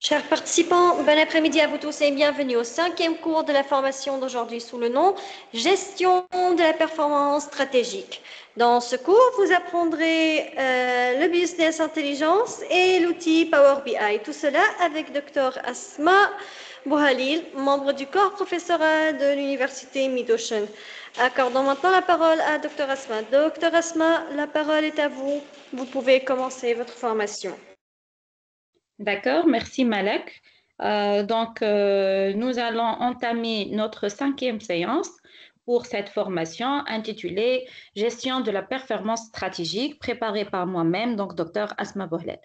Chers participants, bon après-midi à vous tous et bienvenue au 5e cours de la formation d'aujourd'hui sous le nom Gestion de la performance stratégique. Dans ce cours, vous apprendrez le business intelligence et l'outil Power BI. Tout cela avec Dr Asma Bouhalil, membre du corps professoral de l'université Mid-Ocean. Accordons maintenant la parole à Dr Asma. Dr Asma, la parole est à vous. Vous pouvez commencer votre formation. D'accord, merci Malek. Nous allons entamer notre 5e séance pour cette formation intitulée Gestion de la performance stratégique, préparée par moi-même, donc Dr Asma Bouhalil.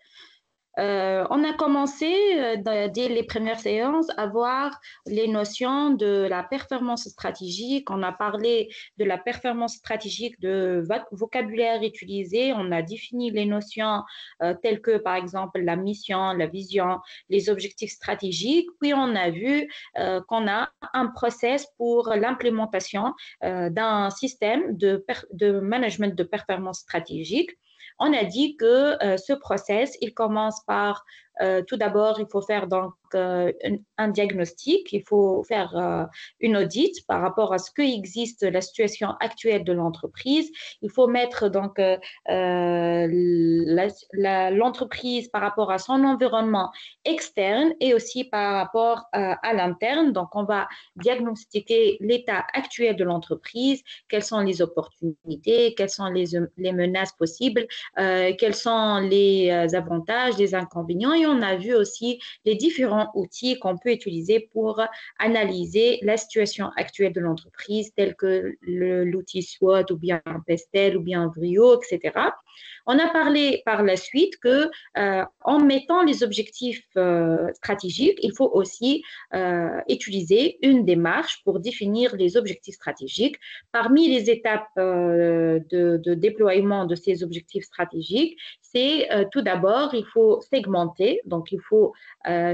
On a commencé dès les premières séances à voir les notions de la performance stratégique. On a parlé de la performance stratégique, de vocabulaire utilisé. On a défini les notions telles que, par exemple, la mission, la vision, les objectifs stratégiques. Puis, on a vu qu'on a un process pour l'implémentation d'un système de management de performance stratégique. On a dit que ce process, il commence par, tout d'abord, il faut faire donc un diagnostic, il faut faire une audit par rapport à ce que existe, la situation actuelle de l'entreprise. Il faut mettre donc l'entreprise par rapport à son environnement externe et aussi par rapport à l'interne. Donc, on va diagnostiquer l'état actuel de l'entreprise, quelles sont les opportunités, quelles sont les menaces possibles, quels sont les avantages, les inconvénients, et on a vu aussi les différents outils qu'on peut utiliser pour analyser la situation actuelle de l'entreprise, tels que l'outil SWOT ou bien Pestel ou bien Vrio, etc. On a parlé par la suite que en mettant les objectifs stratégiques, il faut aussi utiliser une démarche pour définir les objectifs stratégiques. Parmi les étapes de déploiement de ces objectifs stratégiques, c'est tout d'abord, il faut segmenter, donc il faut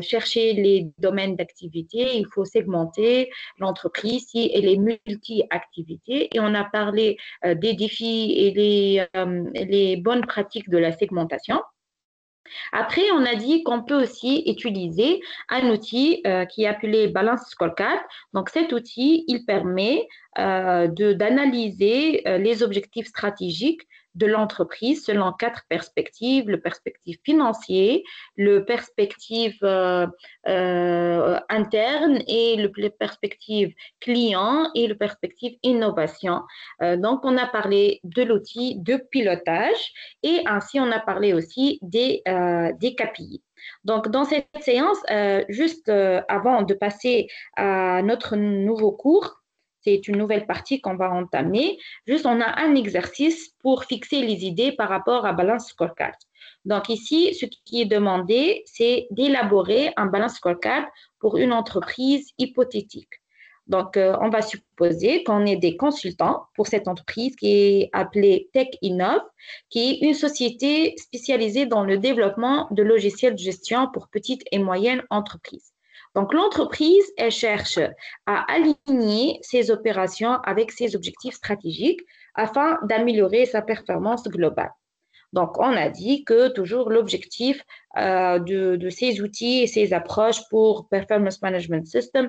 chercher les domaines d'activité, il faut segmenter l'entreprise si elle est multi-activité, et on a parlé des défis et les bonnes pratiques de la segmentation. Après, on a dit qu'on peut aussi utiliser un outil qui est appelé Balance Scorecard. Donc, cet outil, il permet d'analyser les objectifs stratégiques de l'entreprise selon 4 perspectives: le perspective financier, le perspective interne et le perspective client et le perspective innovation. Donc, on a parlé de l'outil de pilotage et ainsi on a parlé aussi des KPI. Donc, dans cette séance, juste avant de passer à notre nouveau cours, c'est une nouvelle partie qu'on va entamer. Juste, on a un exercice pour fixer les idées par rapport à Balance Scorecard. Donc, ici, ce qui est demandé, c'est d'élaborer un Balance Scorecard pour une entreprise hypothétique. Donc, on va supposer qu'on est des consultants pour cette entreprise qui est appelée Tech Innov, qui est une société spécialisée dans le développement de logiciels de gestion pour petites et moyennes entreprises. Donc, l'entreprise, elle cherche à aligner ses opérations avec ses objectifs stratégiques afin d'améliorer sa performance globale. Donc, on a dit que toujours l'objectif de ces outils et ces approches pour Performance Management System,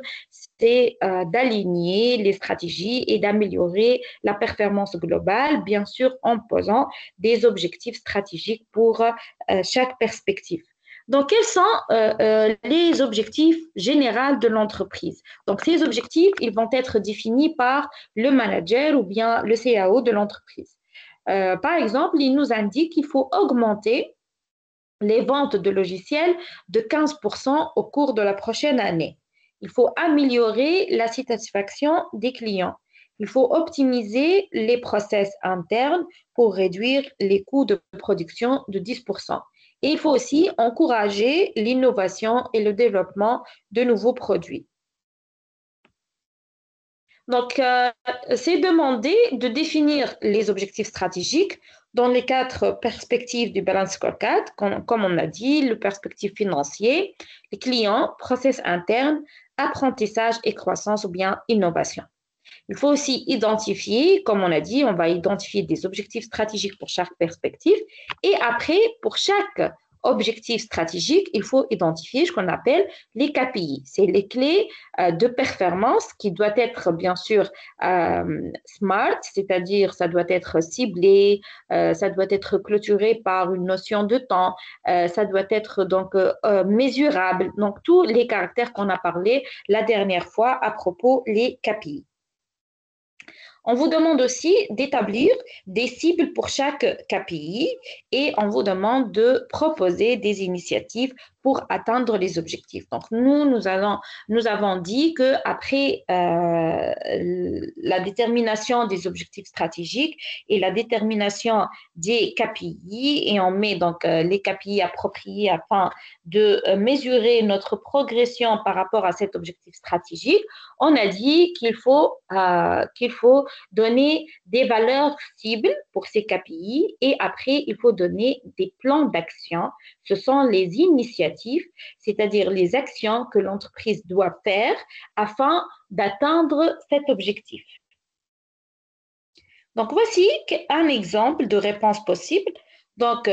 c'est d'aligner les stratégies et d'améliorer la performance globale, bien sûr en posant des objectifs stratégiques pour chaque perspective. Donc, quels sont les objectifs généraux de l'entreprise? Donc, ces objectifs, ils vont être définis par le manager ou bien le CAO de l'entreprise. Par exemple, il nous indique qu'il faut augmenter les ventes de logiciels de 15% au cours de la prochaine année. Il faut améliorer la satisfaction des clients. Il faut optimiser les process internes pour réduire les coûts de production de 10%. Et il faut aussi encourager l'innovation et le développement de nouveaux produits. Donc, c'est demandé de définir les objectifs stratégiques dans les 4 perspectives du Balance Scorecard, comme on a dit, le perspective financier, les clients, process interne, apprentissage et croissance ou bien innovation. Il faut aussi identifier, comme on a dit, on va identifier des objectifs stratégiques pour chaque perspective et après, pour chaque objectif stratégique, il faut identifier ce qu'on appelle les KPI. C'est les clés de performance qui doivent être bien sûr smart, c'est-à-dire ça doit être ciblé, ça doit être clôturé par une notion de temps, ça doit être donc mesurable. Donc tous les caractères qu'on a parlé la dernière fois à propos les KPI. On vous demande aussi d'établir des cibles pour chaque KPI et on vous demande de proposer des initiatives pour atteindre les objectifs. Donc, nous avons dit qu'après la détermination des objectifs stratégiques et la détermination des KPI, et on met donc les KPI appropriés afin de mesurer notre progression par rapport à cet objectif stratégique, on a dit qu'il faut donner des valeurs cibles pour ces KPI et après, il faut donner des plans d'action. Ce sont les initiatives, c'est-à-dire les actions que l'entreprise doit faire afin d'atteindre cet objectif. Donc, voici un exemple de réponse possible. Donc,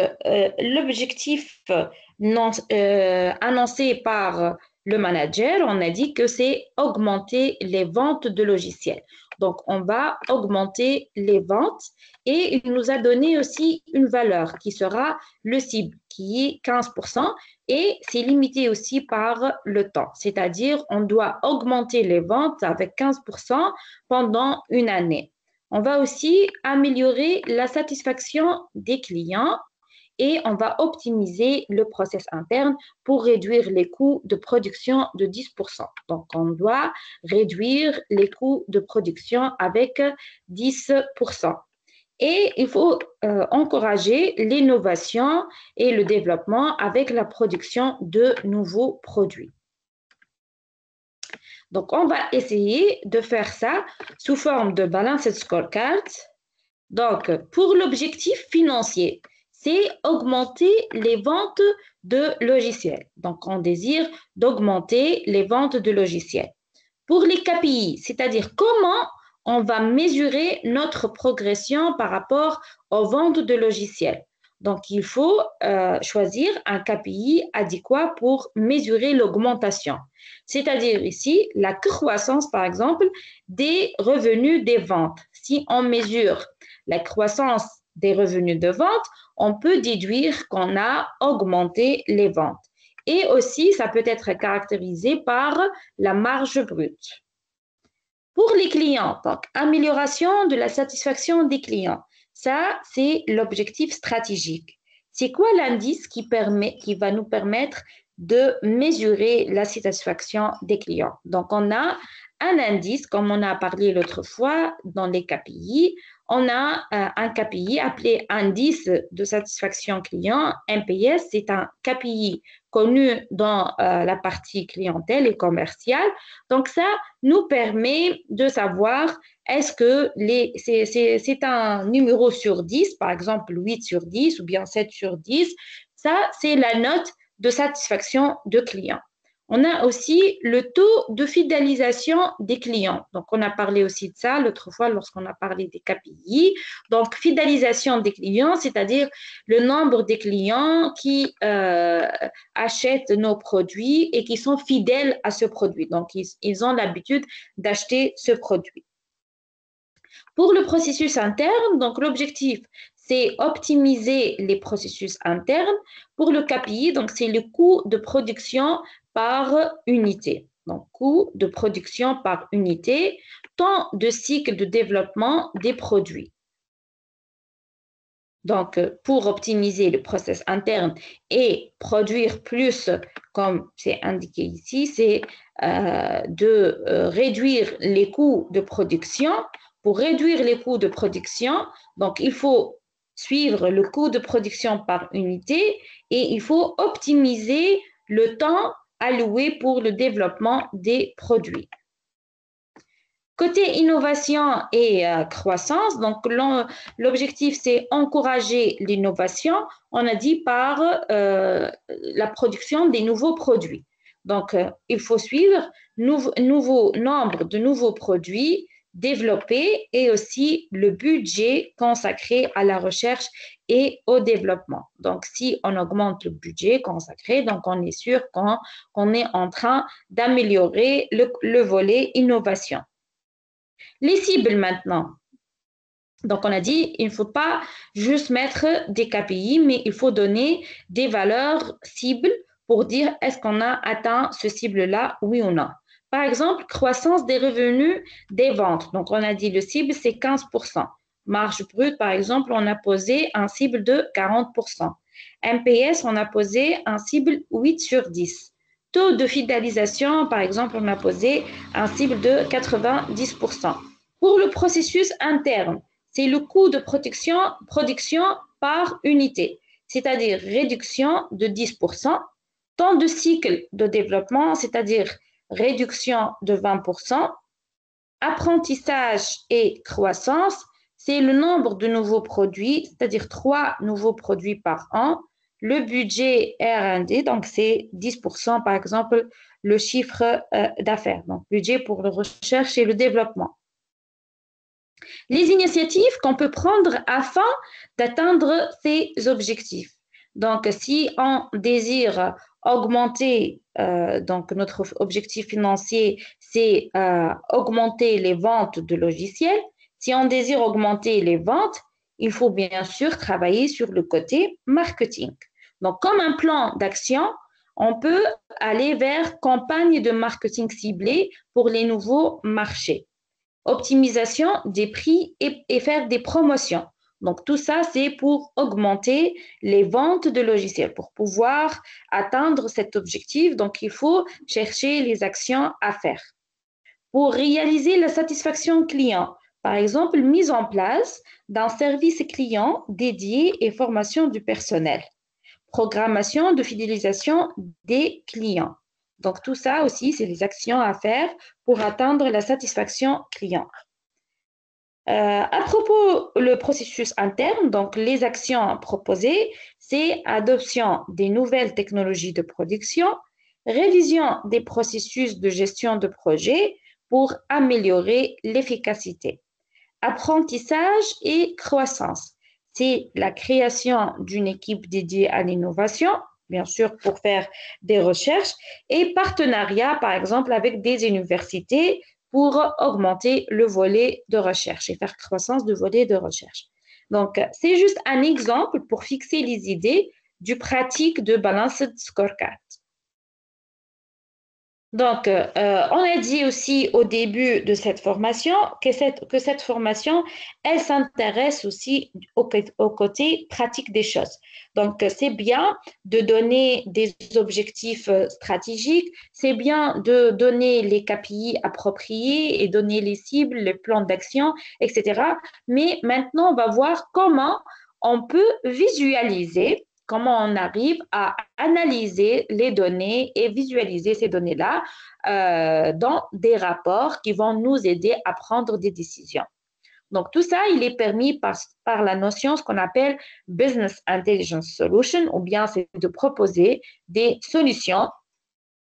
l'objectif annoncé par le manager, on a dit que c'est augmenter les ventes de logiciels. Donc, on va augmenter les ventes et il nous a donné aussi une valeur qui sera le cible, qui est 15% et c'est limité aussi par le temps. C'est-à-dire, on doit augmenter les ventes avec 15% pendant une année. On va aussi améliorer la satisfaction des clients et on va optimiser le process interne pour réduire les coûts de production de 10%. Donc, on doit réduire les coûts de production avec 10%. Et il faut encourager l'innovation et le développement avec la production de nouveaux produits. Donc, on va essayer de faire ça sous forme de balanced scorecard. Donc, pour l'objectif financier, c'est augmenter les ventes de logiciels. Donc, on désire d'augmenter les ventes de logiciels. Pour les KPI, c'est-à-dire comment on va mesurer notre progression par rapport aux ventes de logiciels. Donc, il faut choisir un KPI adéquat pour mesurer l'augmentation. C'est-à-dire ici, la croissance, par exemple, des revenus des ventes. Si on mesure la croissance des revenus de vente, on peut déduire qu'on a augmenté les ventes. Et aussi, ça peut être caractérisé par la marge brute. Pour les clients, donc, amélioration de la satisfaction des clients. Ça, c'est l'objectif stratégique. C'est quoi l'indice qui va nous permettre de mesurer la satisfaction des clients? Donc, on a un indice, comme on a parlé l'autre fois dans les KPI, on a un KPI appelé indice de satisfaction client, NPS, c'est un KPI connu dans la partie clientèle et commerciale. Donc, ça nous permet de savoir est-ce que c'est un numéro sur 10, par exemple 8 sur 10 ou bien 7 sur 10. Ça, c'est la note de satisfaction de client. On a aussi le taux de fidélisation des clients. Donc, on a parlé aussi de ça l'autre fois lorsqu'on a parlé des KPI. Donc, fidélisation des clients, c'est-à-dire le nombre des clients qui achètent nos produits et qui sont fidèles à ce produit. Donc, ils ont l'habitude d'acheter ce produit. Pour le processus interne, donc l'objectif, c'est optimiser les processus internes. Pour le KPI, donc c'est le coût de production par unité. Donc, coût de production par unité, temps de cycle de développement des produits. Donc, pour optimiser le process interne et produire plus, comme c'est indiqué ici, c'est de réduire les coûts de production. Pour réduire les coûts de production, donc il faut suivre le coût de production par unité et il faut optimiser le temps alloué pour le développement des produits. Côté innovation et croissance, donc l'objectif c'est encourager l'innovation, on a dit par la production des nouveaux produits. Donc, il faut suivre nouveau nombre de nouveaux produits, développé et aussi le budget consacré à la recherche et au développement. Donc, si on augmente le budget consacré, donc on est sûr qu'on est en train d'améliorer le volet innovation. Les cibles maintenant. Donc, on a dit, il ne faut pas juste mettre des KPI, mais il faut donner des valeurs cibles pour dire est-ce qu'on a atteint ce cible-là, oui ou non. Par exemple, croissance des revenus des ventes. Donc, on a dit le cible, c'est 15%. Marge brute, par exemple, on a posé un cible de 40%. MPS, on a posé un cible 8 sur 10. Taux de fidélisation, par exemple, on a posé un cible de 90%. Pour le processus interne, c'est le coût de production par unité, c'est-à-dire réduction de 10%, temps de cycle de développement, c'est-à-dire réduction de 20%, apprentissage et croissance, c'est le nombre de nouveaux produits, c'est-à-dire 3 nouveaux produits par an, le budget R&D, donc c'est 10% par exemple le chiffre d'affaires, donc budget pour la recherche et le développement. Les initiatives qu'on peut prendre afin d'atteindre ces objectifs. Donc, si on désire augmenter, donc notre objectif financier, c'est augmenter les ventes de logiciels. Si on désire augmenter les ventes, il faut bien sûr travailler sur le côté marketing. Donc, comme un plan d'action, on peut aller vers campagne de marketing ciblée pour les nouveaux marchés. Optimisation des prix et faire des promotions. Donc, tout ça, c'est pour augmenter les ventes de logiciels. Pour pouvoir atteindre cet objectif, donc il faut chercher les actions à faire. Pour réaliser la satisfaction client, par exemple, mise en place d'un service client dédié et formation du personnel. Programmation de fidélisation des clients. Donc, tout ça aussi, c'est les actions à faire pour atteindre la satisfaction client. À propos le processus interne, donc les actions proposées, c'est adoption des nouvelles technologies de production, révision des processus de gestion de projet pour améliorer l'efficacité, apprentissage et croissance. C'est la création d'une équipe dédiée à l'innovation, bien sûr pour faire des recherches, et partenariat, par exemple, avec des universités pour augmenter le volet de recherche et faire croissance du volet de recherche. Donc, c'est juste un exemple pour fixer les idées du pratique de Balanced Scorecard. Donc, on a dit aussi au début de cette formation que cette formation, elle s'intéresse aussi au côté pratique des choses. Donc, c'est bien de donner des objectifs stratégiques, c'est bien de donner les KPI appropriés et donner les cibles, les plans d'action, etc. Mais maintenant, on va voir comment on peut visualiser comment on arrive à analyser les données et visualiser ces données-là dans des rapports qui vont nous aider à prendre des décisions. Donc, tout ça, il est permis par la notion, ce qu'on appelle Business Intelligence Solution, ou bien c'est de proposer des solutions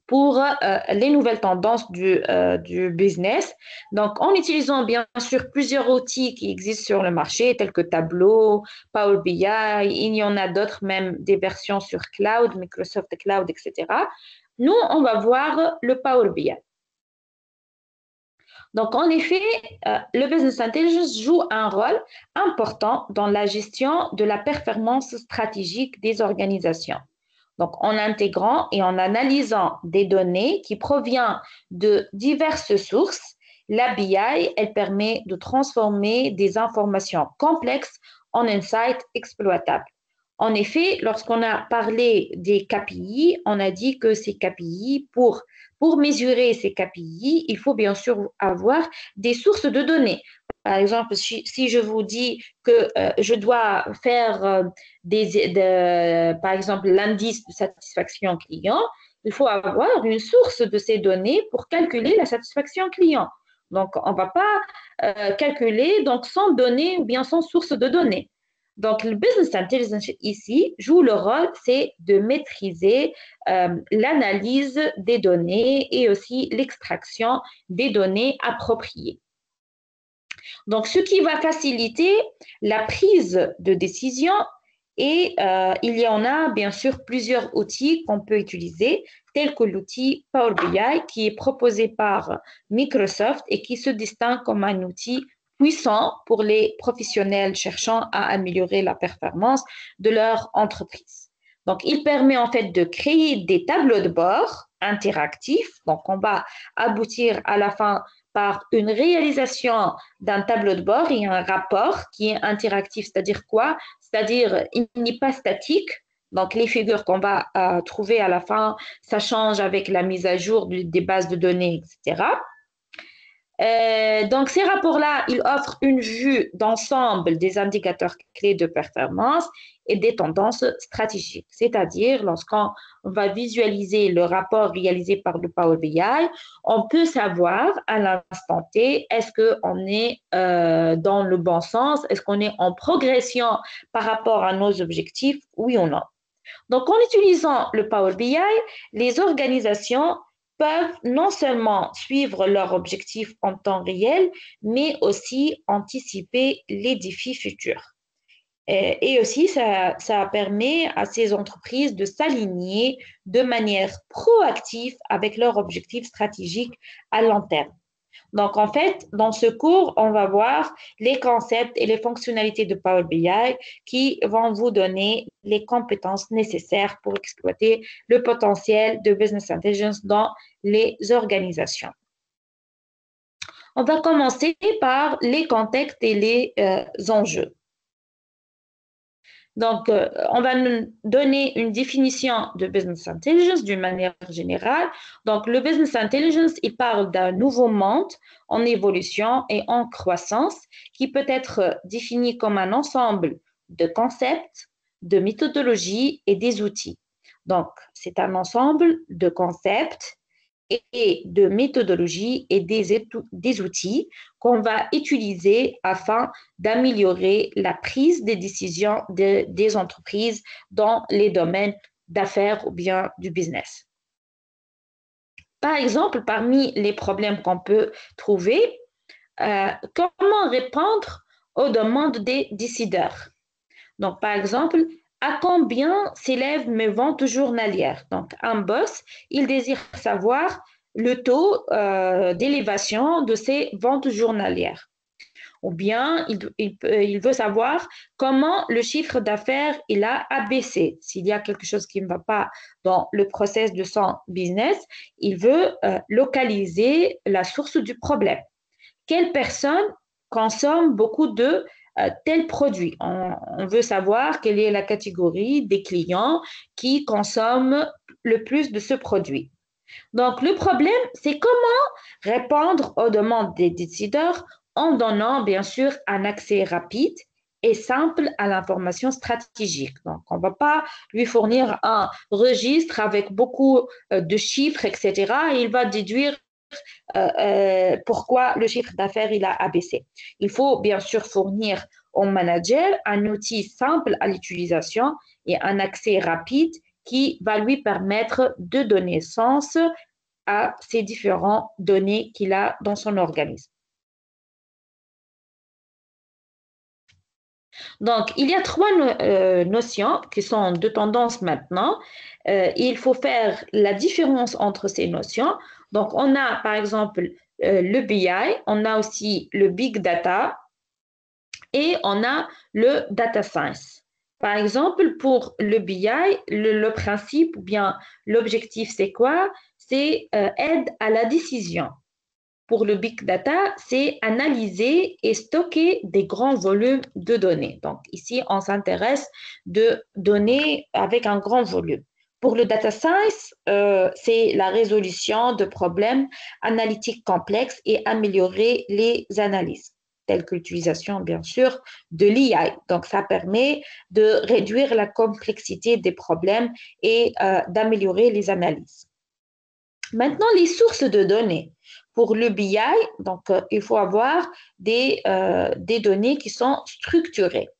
pour les nouvelles tendances du business. Donc, en utilisant bien sûr plusieurs outils qui existent sur le marché, tels que Tableau, Power BI, il y en a d'autres, même des versions sur Cloud, Microsoft Cloud, etc. Nous, on va voir le Power BI. Donc, en effet, le Business Intelligence joue un rôle important dans la gestion de la performance stratégique des organisations. Donc, en intégrant et en analysant des données qui proviennent de diverses sources, la BI, elle permet de transformer des informations complexes en insights exploitables. En effet, lorsqu'on a parlé des KPI, on a dit que ces KPI, pour mesurer ces KPI, il faut bien sûr avoir des sources de données. Par exemple, si je vous dis que je dois faire par exemple l'indice de satisfaction client, il faut avoir une source de ces données pour calculer la satisfaction client. Donc, on ne va pas calculer donc, sans données ou bien sans source de données. Donc, le business intelligence ici joue le rôle, c'est de maîtriser l'analyse des données et aussi l'extraction des données appropriées. Donc, ce qui va faciliter la prise de décision et il y en a bien sûr plusieurs outils qu'on peut utiliser, tels que l'outil Power BI qui est proposé par Microsoft et qui se distingue comme un outil puissant pour les professionnels cherchant à améliorer la performance de leur entreprise. Donc, il permet en fait de créer des tableaux de bord interactifs. Donc, on va aboutir à la fin par une réalisation d'un tableau de bord et un rapport qui est interactif, c'est-à-dire quoi? C'est-à-dire, il n'est pas statique. Donc, les figures qu'on va trouver à la fin, ça change avec la mise à jour des bases de données, etc. Donc, ces rapports-là, ils offrent une vue d'ensemble des indicateurs clés de performance et des tendances stratégiques. C'est-à-dire, lorsqu'on va visualiser le rapport réalisé par le Power BI, on peut savoir à l'instant T, est-ce qu'on est dans le bon sens, est-ce qu'on est en progression par rapport à nos objectifs, oui ou non. Donc, en utilisant le Power BI, les organisations peuvent non seulement suivre leurs objectifs en temps réel, mais aussi anticiper les défis futurs. Et aussi, ça permet à ces entreprises de s'aligner de manière proactive avec leurs objectifs stratégiques à long terme. Donc, en fait, dans ce cours, on va voir les concepts et les fonctionnalités de Power BI qui vont vous donner les compétences nécessaires pour exploiter le potentiel de business intelligence dans les organisations. On va commencer par les contextes et les enjeux. Donc, on va nous donner une définition de business intelligence d'une manière générale. Donc, le business intelligence, il parle d'un nouveau monde en évolution et en croissance qui peut être défini comme un ensemble de concepts, de méthodologies et des outils. Donc, c'est un ensemble de concepts et de méthodologies et des outils qu'on va utiliser afin d'améliorer la prise des décisions des entreprises dans les domaines d'affaires ou bien du business. Par exemple, parmi les problèmes qu'on peut trouver, comment répondre aux demandes des décideurs? Donc, par exemple, à combien s'élèvent mes ventes journalières? Donc, un boss, il désire savoir le taux d'élévation de ses ventes journalières. Ou bien, il veut savoir comment le chiffre d'affaires il a abaissé. S'il y a quelque chose qui ne va pas dans le process de son business, il veut localiser la source du problème. Quelle personne consomme beaucoup de tel produit? On veut savoir quelle est la catégorie des clients qui consomment le plus de ce produit. Donc, le problème, c'est comment répondre aux demandes des décideurs en donnant, bien sûr, un accès rapide et simple à l'information stratégique. Donc, on ne va pas lui fournir un registre avec beaucoup de chiffres, etc. Et il va déduire pourquoi le chiffre d'affaires il a abaissé. Il faut bien sûr fournir au manager un outil simple à l'utilisation et un accès rapide qui va lui permettre de donner sens à ces différentes données qu'il a dans son organisme. Donc, il y a trois notions qui sont de tendance maintenant. Il faut faire la différence entre ces notions. Donc, on a par exemple le BI, on a aussi le Big Data et on a le Data Science. Par exemple, pour le BI, le principe ou bien l'objectif, c'est quoi? C'est aide à la décision. Pour le big data, c'est analyser et stocker des grands volumes de données. Donc, ici, on s'intéresse de données avec un grand volume. Pour le data science, c'est la résolution de problèmes analytiques complexes et améliorer les analyses, telles que l'utilisation, bien sûr, de l'IA. Donc, ça permet de réduire la complexité des problèmes et d'améliorer les analyses. Maintenant, les sources de données. Pour le BI, donc, il faut avoir des données qui sont structurées.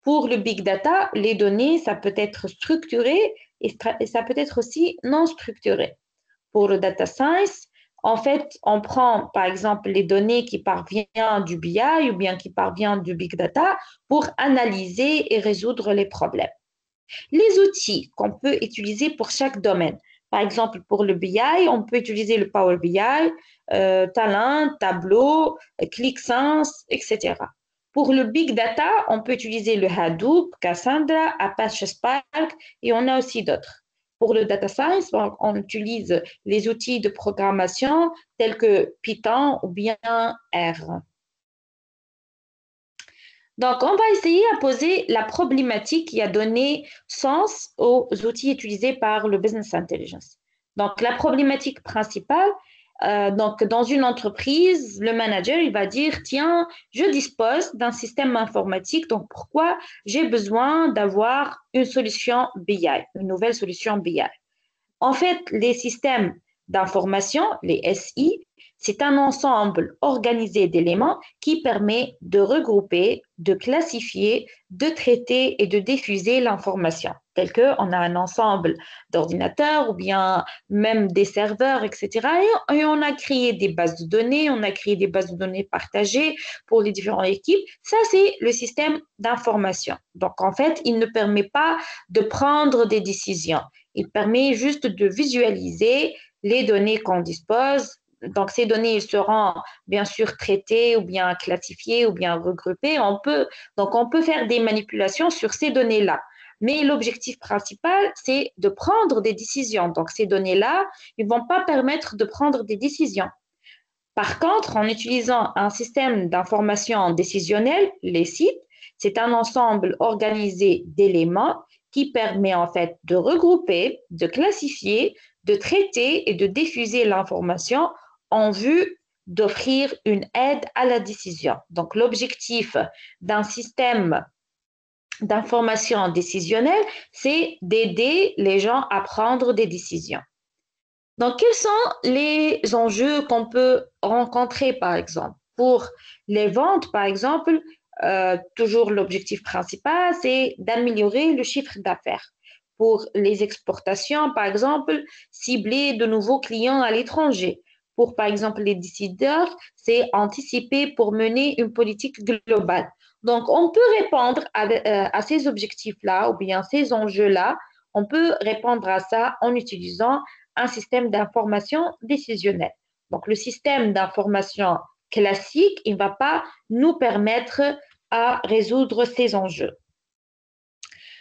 Pour le big data, les données, ça peut être structuré et ça peut être aussi non structuré. Pour le data science, En fait, on prend par exemple les données qui parviennent du BI ou bien qui parviennent du Big Data pour analyser et résoudre les problèmes. Les outils qu'on peut utiliser pour chaque domaine. Par exemple, pour le BI, on peut utiliser le Power BI, Talent, Tableau, ClickSense, etc. Pour le Big Data, on peut utiliser le Hadoop, Cassandra, Apache Spark et on a aussi d'autres. Pour le Data Science, on utilise les outils de programmation tels que Python ou bien R. Donc, on va essayer à poser la problématique qui a donné sens aux outils utilisés par le Business Intelligence. Donc, la problématique principale, donc dans une entreprise, le manager, il va dire, tiens, je dispose d'un système informatique, donc pourquoi j'ai besoin d'avoir une solution BI, une nouvelle solution BI. En fait, les systèmes d'information, les SI, c'est un ensemble organisé d'éléments qui permet de regrouper, de classifier, de traiter et de diffuser l'information. Tel qu'on a un ensemble d'ordinateurs ou bien même des serveurs, etc. Et on a créé des bases de données, on a créé des bases de données partagées pour les différentes équipes. Ça, c'est le système d'information. Donc, en fait, il ne permet pas de prendre des décisions. Il permet juste de visualiser les données qu'on dispose. Donc, ces données seront bien sûr traitées ou bien classifiées ou bien regroupées. Donc, on peut faire des manipulations sur ces données-là. Mais l'objectif principal, c'est de prendre des décisions. Donc, ces données-là, ils ne vont pas permettre de prendre des décisions. Par contre, en utilisant un système d'information décisionnelle, les sites, c'est un ensemble organisé d'éléments qui permet en fait de regrouper, de classifier, de traiter et de diffuser l'information en vue d'offrir une aide à la décision. Donc, l'objectif d'un système d'information décisionnelle, c'est d'aider les gens à prendre des décisions. Donc, quels sont les enjeux qu'on peut rencontrer, par exemple? Pour les ventes, par exemple, toujours l'objectif principal, c'est d'améliorer le chiffre d'affaires. Pour les exportations, par exemple, cibler de nouveaux clients à l'étranger. Pour, par exemple, les décideurs, c'est anticiper pour mener une politique globale. Donc, on peut répondre à ces objectifs-là ou bien ces enjeux-là. On peut répondre à ça en utilisant un système d'information décisionnelle. Donc, le système d'information classique, il ne va pas nous permettre à résoudre ces enjeux.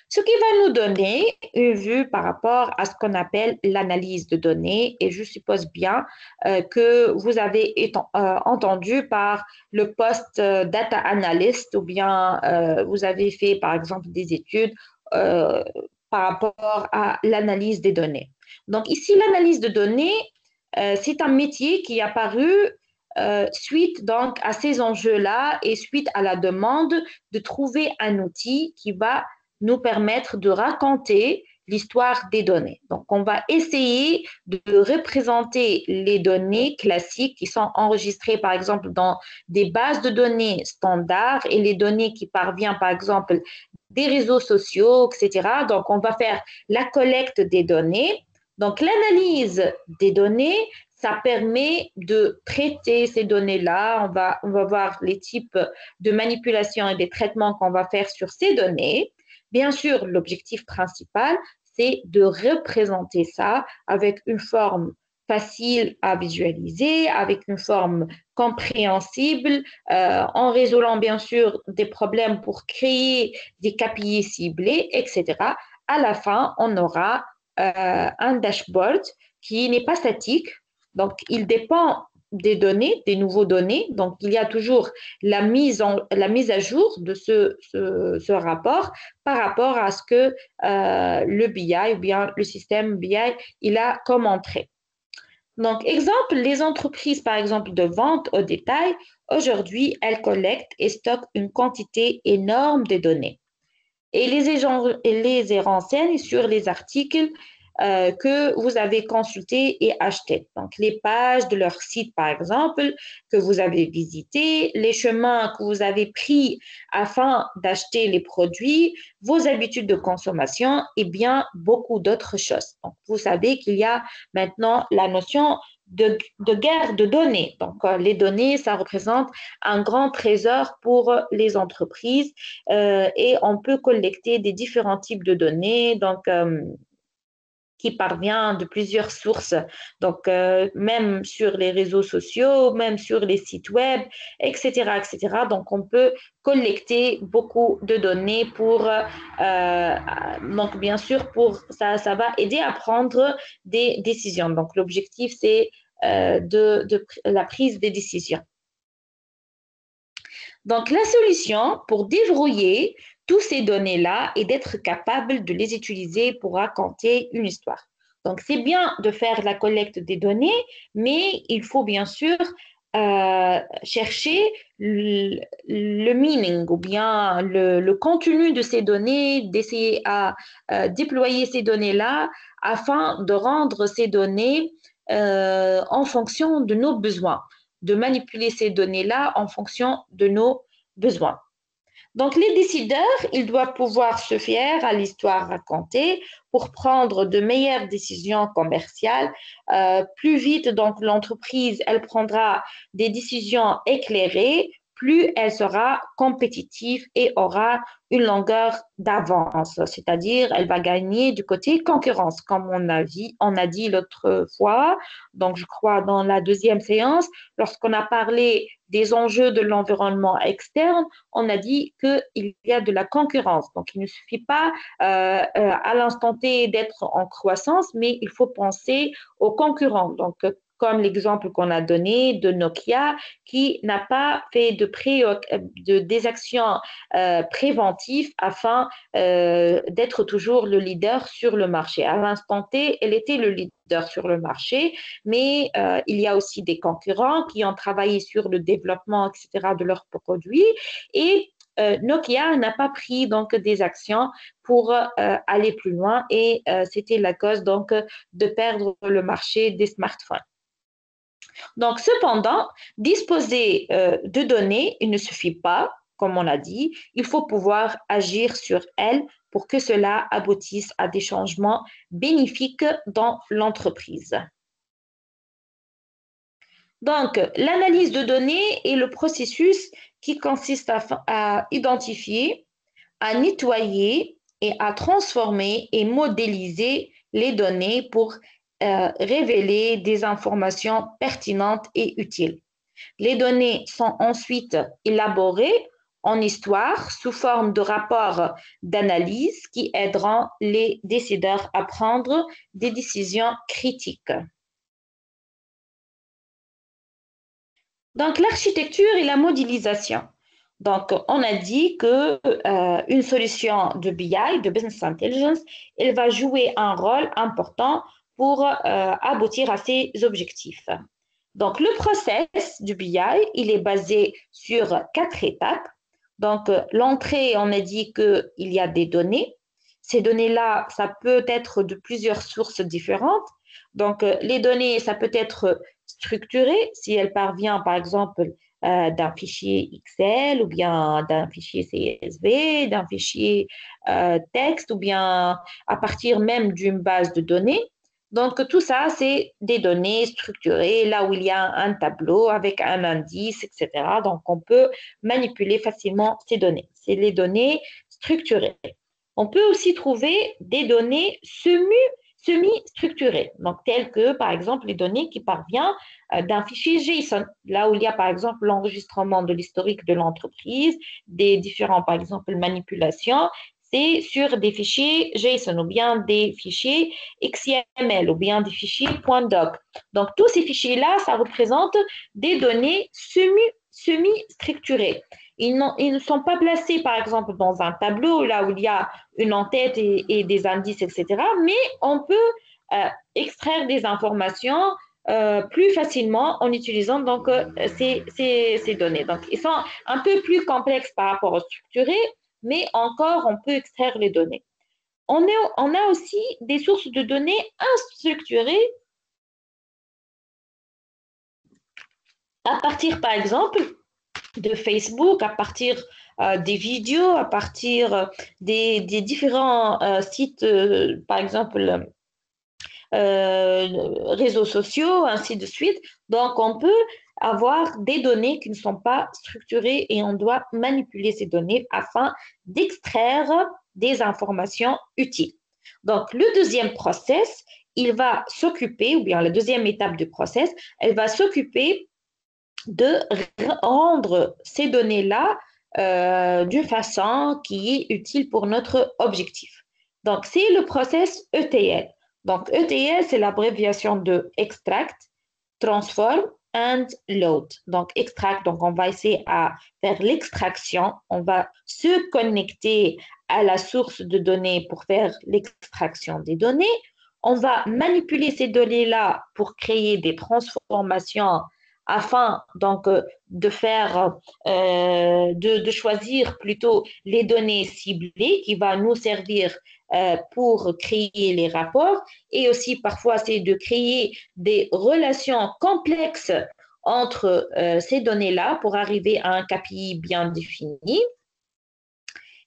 Ce qui va nous donner une vue par rapport à ce qu'on appelle l'analyse de données, et je suppose bien que vous avez entendu par le poste data analyst ou bien vous avez fait par exemple des études euh, par rapport à l'analyse des données. Donc ici, l'analyse de données, c'est un métier qui est apparu suite donc à ces enjeux-là et suite à la demande de trouver un outil qui va nous permettre de raconter l'histoire des données. Donc, on va essayer de représenter les données classiques qui sont enregistrées, par exemple, dans des bases de données standards et les données qui parviennent, par exemple, des réseaux sociaux, etc. Donc, on va faire la collecte des données. Donc, l'analyse des données, ça permet de traiter ces données-là. On va voir les types de manipulation et des traitements qu'on va faire sur ces données. Bien sûr, l'objectif principal, c'est de représenter ça avec une forme facile à visualiser, avec une forme compréhensible, en résolvant bien sûr des problèmes pour créer des KPI ciblés, etc. À la fin, on aura un dashboard qui n'est pas statique, donc il dépend des données, des nouveaux données. Donc, il y a toujours la mise à jour de ce rapport par rapport à ce que le BI ou bien le système BI, il a comme entrée. Donc, exemple, les entreprises, par exemple, de vente au détail, aujourd'hui, elles collectent et stockent une quantité énorme de données et les renseignent sur les articles que vous avez consultés et achetés. Donc, les pages de leur site, par exemple, que vous avez visitées, les chemins que vous avez pris afin d'acheter les produits, vos habitudes de consommation et bien beaucoup d'autres choses. Donc, vous savez qu'il y a maintenant la notion de guerre de données. Donc, les données, ça représente un grand trésor pour les entreprises et on peut collecter des différents types de données. Donc, qui parvient de plusieurs sources, donc même sur les réseaux sociaux, même sur les sites web, etc., etc. Donc, on peut collecter beaucoup de données pour, donc bien sûr, pour ça, ça va aider à prendre des décisions. Donc, l'objectif, c'est de la prise des décisions. Donc, la solution pour déverrouiller toutes ces données-là est d'être capable de les utiliser pour raconter une histoire. Donc, c'est bien de faire la collecte des données, mais il faut bien sûr chercher le meaning ou bien le contenu de ces données, d'essayer à déployer ces données-là afin de rendre ces données en fonction de nos besoins, de manipuler ces données-là en fonction de nos besoins. Donc, les décideurs, ils doivent pouvoir se fier à l'histoire racontée pour prendre de meilleures décisions commerciales. Plus vite, donc, l'entreprise, elle prendra des décisions éclairées, plus elle sera compétitive et aura une longueur d'avance, c'est-à-dire elle va gagner du côté concurrence, comme on a dit l'autre fois, donc je crois dans la deuxième séance, lorsqu'on a parlé des enjeux de l'environnement externe, on a dit qu'il y a de la concurrence. Donc, il ne suffit pas à l'instant T d'être en croissance, mais il faut penser aux concurrents. Donc, comme l'exemple qu'on a donné de Nokia, qui n'a pas fait des actions préventives afin d'être toujours le leader sur le marché. À l'instant T, elle était le leader sur le marché, mais il y a aussi des concurrents qui ont travaillé sur le développement, etc., de leurs produits et Nokia n'a pas pris donc des actions pour aller plus loin et c'était la cause donc de perdre le marché des smartphones. Donc, cependant, disposer de données, il ne suffit pas, comme on l'a dit, il faut pouvoir agir sur elles pour que cela aboutisse à des changements bénéfiques dans l'entreprise. Donc, l'analyse de données est le processus qui consiste à identifier, à nettoyer et à transformer et modéliser les données pour révéler des informations pertinentes et utiles. Les données sont ensuite élaborées en histoire sous forme de rapports d'analyse qui aideront les décideurs à prendre des décisions critiques. Donc, l'architecture et la modélisation. Donc, on a dit que une solution de BI, de Business Intelligence, elle va jouer un rôle important pour aboutir à ces objectifs. Donc, le process du BI, il est basé sur 4 étapes. Donc, l'entrée, on a dit qu'il y a des données. Ces données-là, ça peut être de plusieurs sources différentes. Donc, les données, ça peut être structuré si elle parvient, par exemple, d'un fichier Excel ou bien d'un fichier CSV, d'un fichier texte ou bien à partir même d'une base de données. Donc, tout ça, c'est des données structurées, là où il y a un tableau avec un indice, etc. Donc, on peut manipuler facilement ces données. C'est les données structurées. On peut aussi trouver des données semi-structurées, donc telles que, par exemple, les données qui parviennent d'un fichier JSON, là où il y a, par exemple, l'enregistrement de l'historique de l'entreprise, des différents, par exemple, manipulations, c'est sur des fichiers JSON ou bien des fichiers XML ou bien des fichiers .doc. Donc, tous ces fichiers-là, ça représente des données semi-structurées. Ils ne sont pas placés, par exemple, dans un tableau, là où il y a une en-tête et des indices, etc. Mais on peut extraire des informations plus facilement en utilisant donc ces données. Donc, ils sont un peu plus complexes par rapport aux structurés, mais encore, on peut extraire les données. On a aussi des sources de données instructurées à partir, par exemple, de Facebook, à partir des vidéos, à partir des différents sites, par exemple, réseaux sociaux, ainsi de suite. Donc, on peut avoir des données qui ne sont pas structurées et on doit manipuler ces données afin d'extraire des informations utiles. Donc, le deuxième process, il va s'occuper, ou bien la deuxième étape du process, elle va s'occuper de rendre ces données-là d'une façon qui est utile pour notre objectif. Donc, c'est le process ETL. Donc, ETL, c'est l'abréviation de Extract, Transform and Load. Donc, extract, donc on va essayer à faire l'extraction. On va se connecter à la source de données pour faire l'extraction des données. On va manipuler ces données-là pour créer des transformations afin donc de faire, de choisir plutôt les données ciblées qui va nous servir pour créer les rapports et aussi parfois c'est de créer des relations complexes entre ces données-là pour arriver à un KPI bien défini.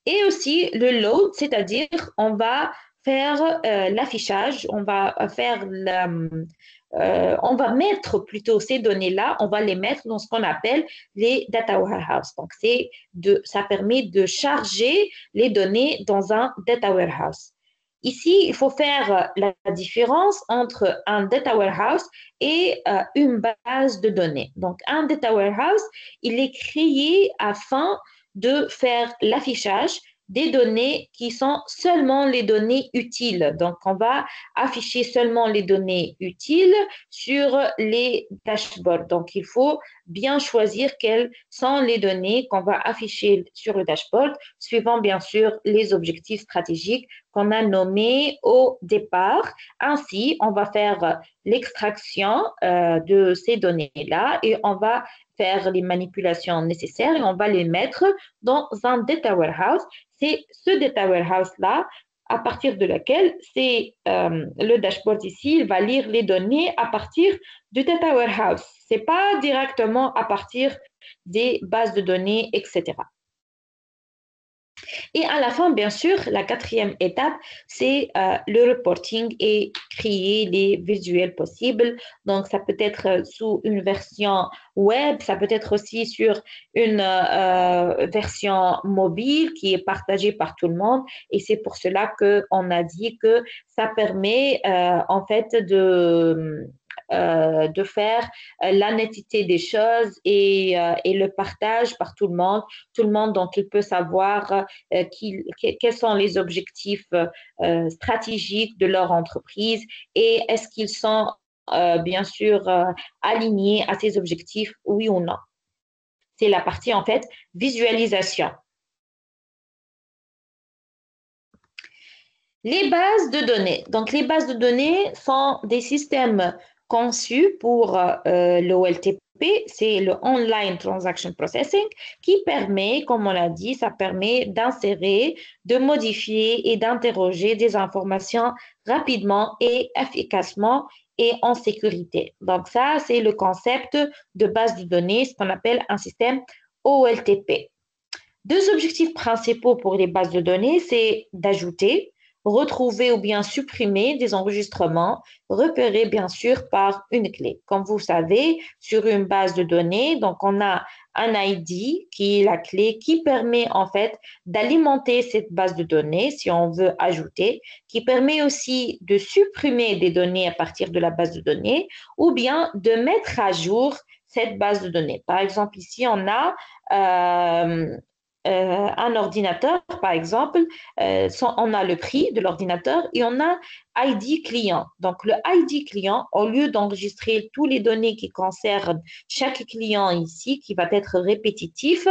Et aussi le load, c'est-à-dire on va faire l'affichage, on va mettre plutôt ces données-là, on va les mettre dans ce qu'on appelle les data warehouse. Donc, ça permet de charger les données dans un data warehouse. Ici, il faut faire la différence entre un data warehouse et une base de données. Donc, un data warehouse, il est créé afin de faire l'affichage des données qui sont seulement les données utiles. Donc, on va afficher seulement les données utiles sur les dashboards. Donc, il faut bien choisir quelles sont les données qu'on va afficher sur le dashboard, suivant bien sûr les objectifs stratégiques qu'on a nommés au départ. Ainsi, on va faire l'extraction de ces données-là et on va faire les manipulations nécessaires et on va les mettre dans un data warehouse. C'est ce data warehouse-là à partir de laquelle c'est le dashboard ici, il va lire les données à partir du data warehouse. Ce n'est pas directement à partir des bases de données, etc. Et à la fin, bien sûr, la quatrième étape, c'est le reporting et créer les visuels possibles. Donc, ça peut être sous une version web, ça peut être aussi sur une version mobile qui est partagée par tout le monde. Et c'est pour cela qu'on a dit que ça permet en fait de faire la netteté des choses et le partage par tout le monde. Tout le monde, donc, il peut savoir quels sont les objectifs stratégiques de leur entreprise et est-ce qu'ils sont bien sûr alignés à ces objectifs, oui ou non. C'est la partie en fait visualisation. Les bases de données. Donc, les bases de données sont des systèmes conçus pour l'OLTP, c'est le Online Transaction Processing, qui permet, comme on l'a dit, ça permet d'insérer, de modifier et d'interroger des informations rapidement et efficacement et en sécurité. Donc, ça, c'est le concept de base de données, ce qu'on appelle un système OLTP. Deux objectifs principaux pour les bases de données, c'est d'ajouter, retrouver ou bien supprimer des enregistrements repérés bien sûr par une clé. Comme vous savez, sur une base de données, donc on a un ID qui est la clé qui permet en fait d'alimenter cette base de données si on veut ajouter, qui permet aussi de supprimer des données à partir de la base de données ou bien de mettre à jour cette base de données. Par exemple, ici, on a un ordinateur, par exemple, on a le prix de l'ordinateur et on a ID client. Donc, le ID client, au lieu d'enregistrer toutes les données qui concernent chaque client ici, qui va être répétitif,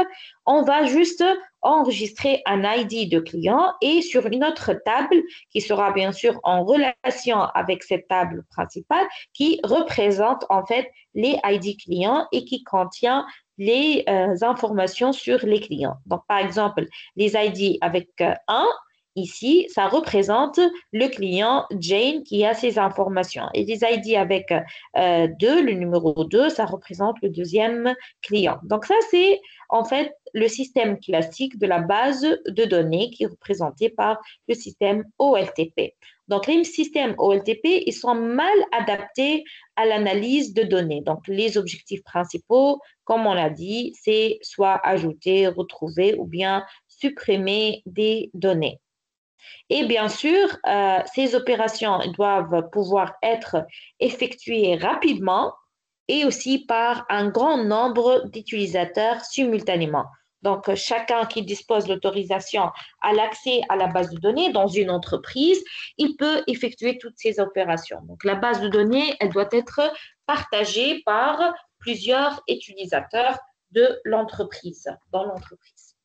on va juste enregistrer un ID de client et sur une autre table qui sera bien sûr en relation avec cette table principale qui représente en fait les ID clients et qui contient les informations sur les clients. Donc, par exemple, les ID avec 1 ici, ça représente le client Jane qui a ces informations. Et les ID avec 2, le numéro 2, ça représente le deuxième client. Donc ça, c'est en fait le système classique de la base de données qui est représenté par le système OLTP. Donc les systèmes OLTP, ils sont mal adaptés à l'analyse de données. Donc les objectifs principaux, comme on l'a dit, c'est soit ajouter, retrouver ou bien supprimer des données. Et bien sûr, ces opérations doivent pouvoir être effectuées rapidement et aussi par un grand nombre d'utilisateurs simultanément. Donc, chacun qui dispose de l'autorisation à l'accès à la base de données dans une entreprise, il peut effectuer toutes ces opérations. Donc, la base de données, elle doit être partagée par plusieurs utilisateurs de l'entreprise, dans l'entreprise.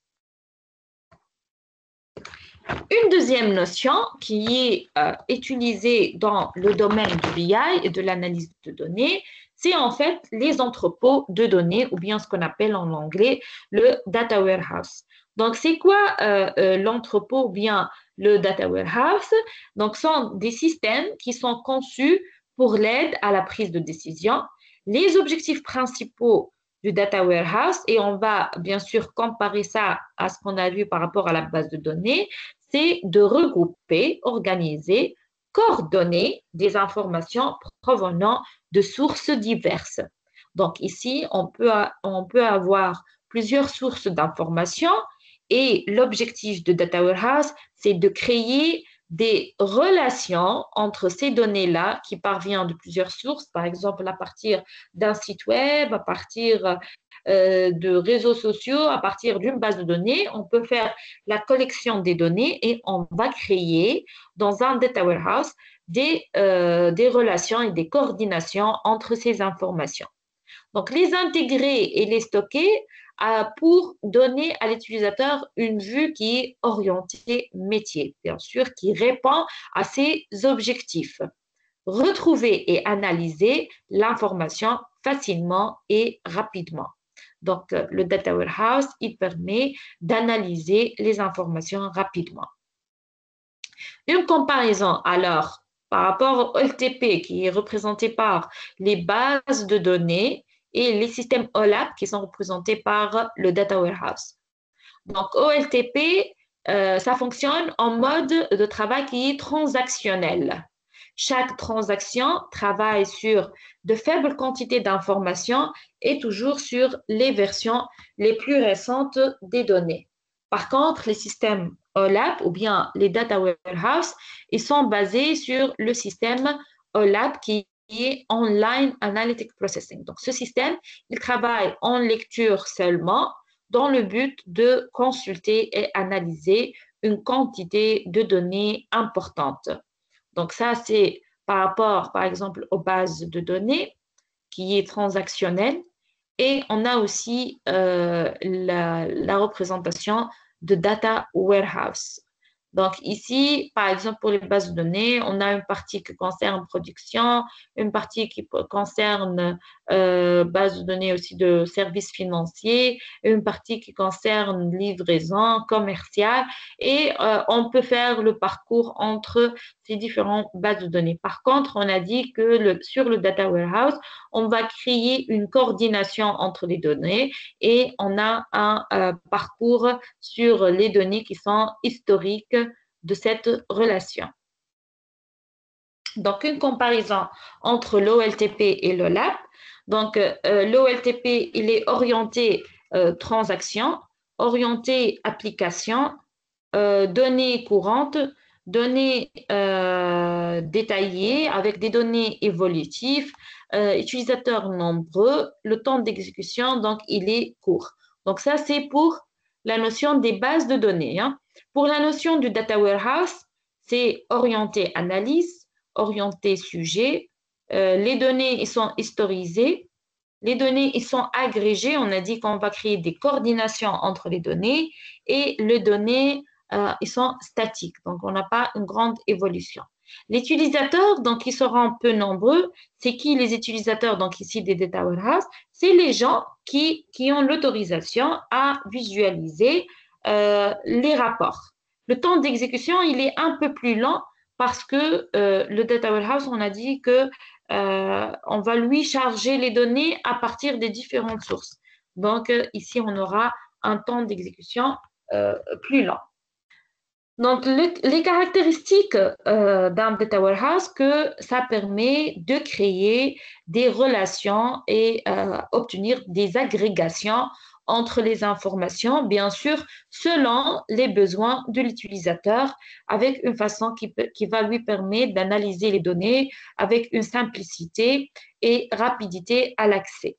Une deuxième notion qui est utilisée dans le domaine du BI et de l'analyse de données, c'est en fait les entrepôts de données ou bien ce qu'on appelle en anglais le data warehouse. Donc, c'est quoi l'entrepôt ou bien le data warehouse? Donc, ce sont des systèmes qui sont conçus pour l'aide à la prise de décision. Les objectifs principaux du data warehouse, et on va bien sûr comparer ça à ce qu'on a vu par rapport à la base de données, c'est de regrouper, organiser, coordonner des informations provenant de sources diverses. Donc ici, on peut avoir plusieurs sources d'informations et l'objectif de Data Warehouse, c'est de créer des relations entre ces données-là qui parviennent de plusieurs sources, par exemple à partir d'un site web, à partir de réseaux sociaux, à partir d'une base de données, on peut faire la collection des données et on va créer dans un data warehouse des relations et des coordinations entre ces informations. Donc, les intégrer et les stocker pour donner à l'utilisateur une vue qui est orientée métier, bien sûr, qui répond à ses objectifs. Retrouver et analyser l'information facilement et rapidement. Donc, le data warehouse, il permet d'analyser les informations rapidement. Une comparaison, alors, par rapport au LTP qui est représenté par les bases de données et les systèmes OLAP qui sont représentés par le data warehouse. Donc, OLTP, ça fonctionne en mode de travail qui est transactionnel. Chaque transaction travaille sur de faibles quantités d'informations et toujours sur les versions les plus récentes des données. Par contre, les systèmes OLAP ou bien les data warehouse, ils sont basés sur le système OLAP qui est Online Analytic Processing. Donc, ce système, il travaille en lecture seulement dans le but de consulter et analyser une quantité de données importante. Donc, ça, c'est par rapport, par exemple, aux bases de données qui est transactionnelle. Et on a aussi la représentation de data warehouse. Donc ici, par exemple, pour les bases de données, on a une partie qui concerne production, une partie qui concerne base de données aussi de services financiers, une partie qui concerne livraison commerciale et on peut faire le parcours entre ces différentes bases de données. Par contre, on a dit que sur le data warehouse, on va créer une coordination entre les données et on a un parcours sur les données qui sont historiques de cette relation. Donc, une comparaison entre l'OLTP et l'OLAP. Donc, l'OLTP, il est orienté transaction, orienté application, données courantes, données détaillées avec des données évolutives, utilisateurs nombreux, le temps d'exécution, donc il est court. Donc ça, c'est pour la notion des bases de données. Hein. Pour la notion du data warehouse, c'est orienté analyse, orienté sujet. Les données, ils sont historisées. Les données, ils sont agrégées. On a dit qu'on va créer des coordinations entre les données et les données, ils sont statiques. Donc, on n'a pas une grande évolution. Les utilisateurs, donc, ils seront peu nombreux. C'est qui les utilisateurs, donc ici des data warehouse? C'est les gens qui ont l'autorisation à visualiser les rapports. Le temps d'exécution, il est un peu plus lent parce que le data warehouse, on a dit que on va lui charger les données à partir des différentes sources. Donc, ici, on aura un temps d'exécution plus lent. Donc, les caractéristiques d'un data warehouse, que ça permet de créer des relations et obtenir des agrégations entre les informations, bien sûr, selon les besoins de l'utilisateur, avec une façon qui va lui permettre d'analyser les données avec une simplicité et rapidité à l'accès.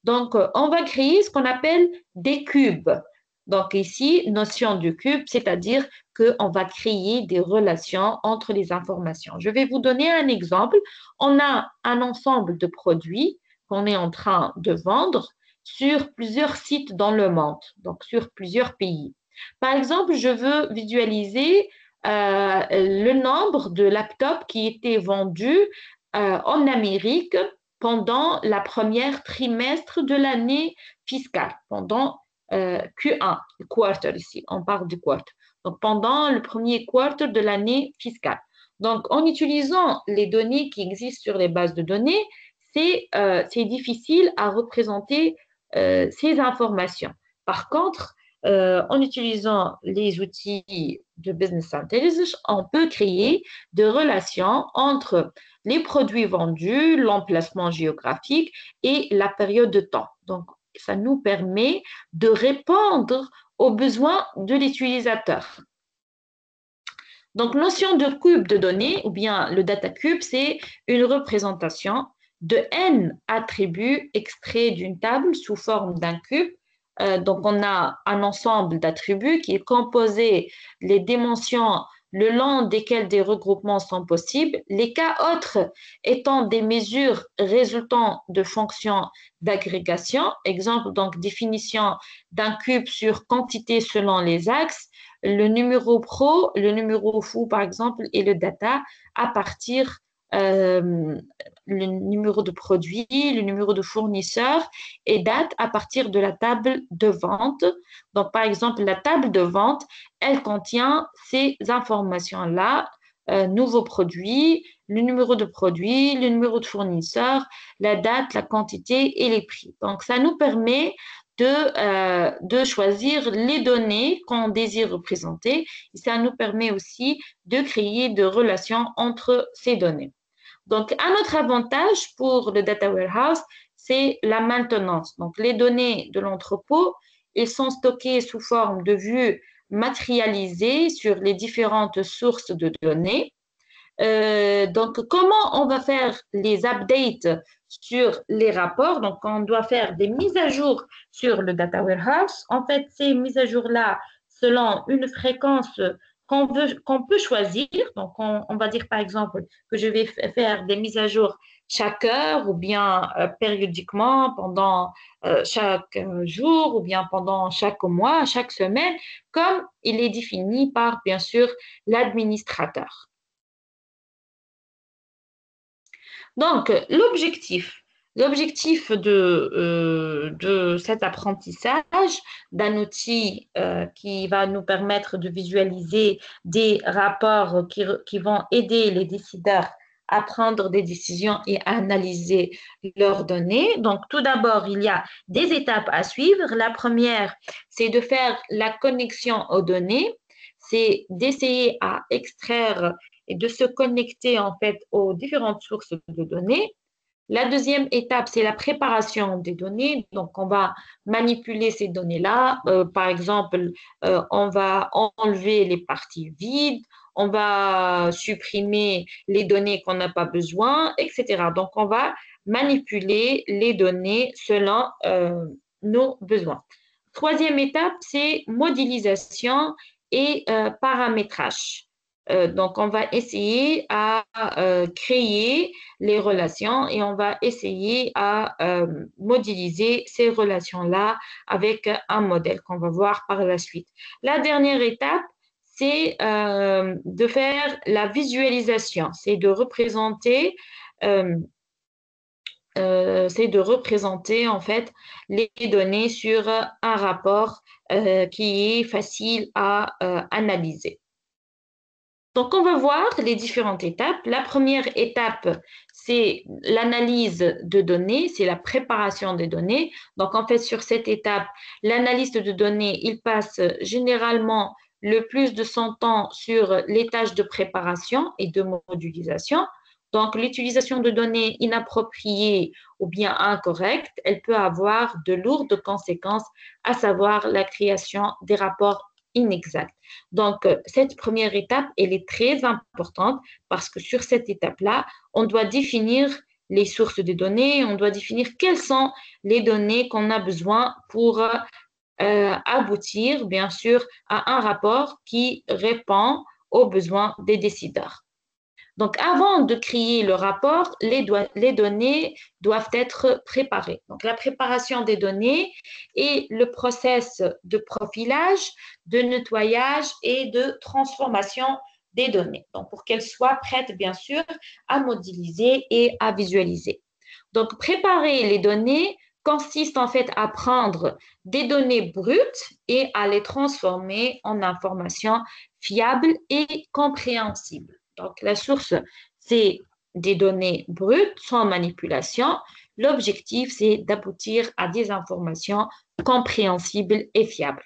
Donc, on va créer ce qu'on appelle des cubes. Donc ici, notion de cube, c'est-à-dire qu'on va créer des relations entre les informations. Je vais vous donner un exemple. On a un ensemble de produits qu'on est en train de vendre sur plusieurs sites dans le monde, donc sur plusieurs pays. Par exemple, je veux visualiser le nombre de laptops qui étaient vendus en Amérique pendant la première trimestre de l'année fiscale, pendant Q1, le quarter ici, on parle du quarter. Donc, pendant le premier quarter de l'année fiscale. Donc, en utilisant les données qui existent sur les bases de données, c'est difficile à représenter ces informations. Par contre, en utilisant les outils de Business Intelligence, on peut créer des relations entre les produits vendus, l'emplacement géographique et la période de temps. Donc, ça nous permet de répondre aux besoins de l'utilisateur. Donc, notion de cube de données, ou bien le data cube, c'est une représentation de n attributs extraits d'une table sous forme d'un cube. Donc, on a un ensemble d'attributs qui est composé les dimensions le long desquelles des regroupements sont possibles, les cas autres étant des mesures résultant de fonctions d'agrégation. Exemple, donc, définition d'un cube sur quantité selon les axes, le numéro pro, le numéro fou, par exemple, et le data à partir le numéro de produit, le numéro de fournisseur et date à partir de la table de vente. Donc, par exemple, la table de vente, elle contient ces informations-là, nouveau produit, le numéro de produit, le numéro de fournisseur, la date, la quantité et les prix. Donc, ça nous permet de choisir les données qu'on désire représenter. Et ça nous permet aussi de créer des relations entre ces données. Donc, un autre avantage pour le data warehouse, c'est la maintenance. Donc, les données de l'entrepôt, elles sont stockées sous forme de vues matérialisées sur les différentes sources de données. Donc, comment on va faire les updates sur les rapports? Donc, on doit faire des mises à jour sur le data warehouse. En fait, ces mises à jour-là, selon une fréquence qu'on peut choisir. Donc, on va dire par exemple que je vais faire des mises à jour chaque heure ou bien périodiquement pendant chaque jour ou bien pendant chaque mois, chaque semaine, comme il est défini par, bien sûr, l'administrateur. Donc, l'objectif de cet apprentissage d'un outil qui va nous permettre de visualiser des rapports qui vont aider les décideurs à prendre des décisions et à analyser leurs données. Donc, tout d'abord, il y a des étapes à suivre. La première, c'est de faire la connexion aux données, c'est d'essayer à extraire et de se connecter en fait aux différentes sources de données. La deuxième étape, c'est la préparation des données. Donc, on va manipuler ces données-là. Par exemple, on va enlever les parties vides, on va supprimer les données qu'on n'a pas besoin, etc. Donc, on va manipuler les données selon nos besoins. Troisième étape, c'est modélisation et paramétrage. Donc, on va essayer à créer les relations et on va essayer à modéliser ces relations-là avec un modèle qu'on va voir par la suite. La dernière étape, c'est de faire la visualisation, c'est de représenter en fait les données sur un rapport qui est facile à analyser. Donc, on va voir les différentes étapes. La première étape, c'est l'analyse de données, c'est la préparation des données. Donc, en fait, sur cette étape, l'analyste de données, il passe généralement le plus de son temps sur les tâches de préparation et de modélisation. Donc, l'utilisation de données inappropriées ou bien incorrectes, elle peut avoir de lourdes conséquences, à savoir la création des rapports inexacts. Donc, cette première étape, elle est très importante parce que sur cette étape-là, on doit définir les sources de données, on doit définir quelles sont les données qu'on a besoin pour aboutir, bien sûr, à un rapport qui répond aux besoins des décideurs. Donc, avant de créer le rapport, les données doivent être préparées. Donc, la préparation des données et le process de profilage, de nettoyage et de transformation des données. Donc, pour qu'elles soient prêtes, bien sûr, à modéliser et à visualiser. Donc, préparer les données consiste en fait à prendre des données brutes et à les transformer en informations fiables et compréhensibles. Donc, la source, c'est des données brutes sans manipulation. L'objectif, c'est d'aboutir à des informations compréhensibles et fiables.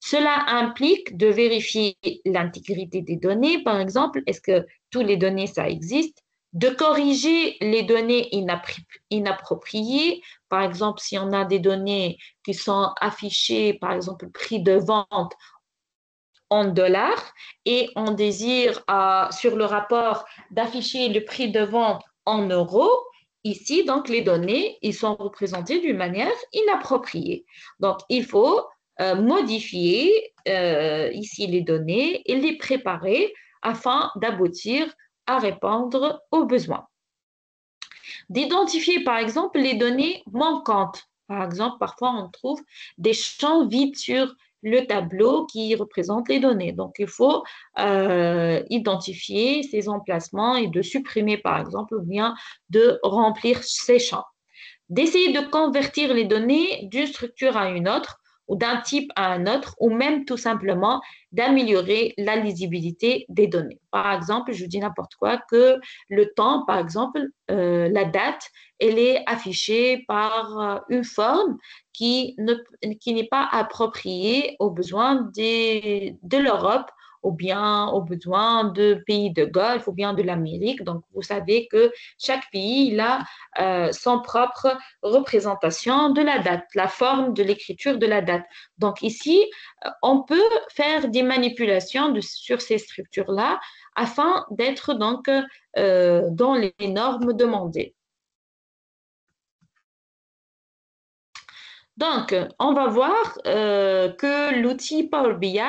Cela implique de vérifier l'intégrité des données, par exemple, est-ce que toutes les données, ça existe, de corriger les données inappropriées, par exemple, si on a des données qui sont affichées, par exemple, le prix de vente en dollars et on désire sur le rapport d'afficher le prix de vente en euros, ici, donc les données, ils sont représentées d'une manière inappropriée. Donc, il faut modifier ici les données et les préparer afin d'aboutir à répondre aux besoins. D'identifier, par exemple, les données manquantes. Par exemple, parfois, on trouve des champs vides sur le tableau qui représente les données. Donc, il faut identifier ces emplacements et de supprimer, par exemple, ou bien de remplir ces champs. D'essayer de convertir les données d'une structure à une autre ou d'un type à un autre, ou même tout simplement d'améliorer la lisibilité des données. Par exemple, je vous dis n'importe quoi, que le temps, par exemple, la date, elle est affichée par une forme qui n'est pas appropriée aux besoins de l'Europe ou bien aux besoins de pays de Golfe ou bien de l'Amérique. Donc, vous savez que chaque pays il a son propre représentation de la date, la forme de l'écriture de la date. Donc ici, on peut faire des manipulations sur ces structures-là afin d'être donc dans les normes demandées. Donc, on va voir que l'outil Power BI,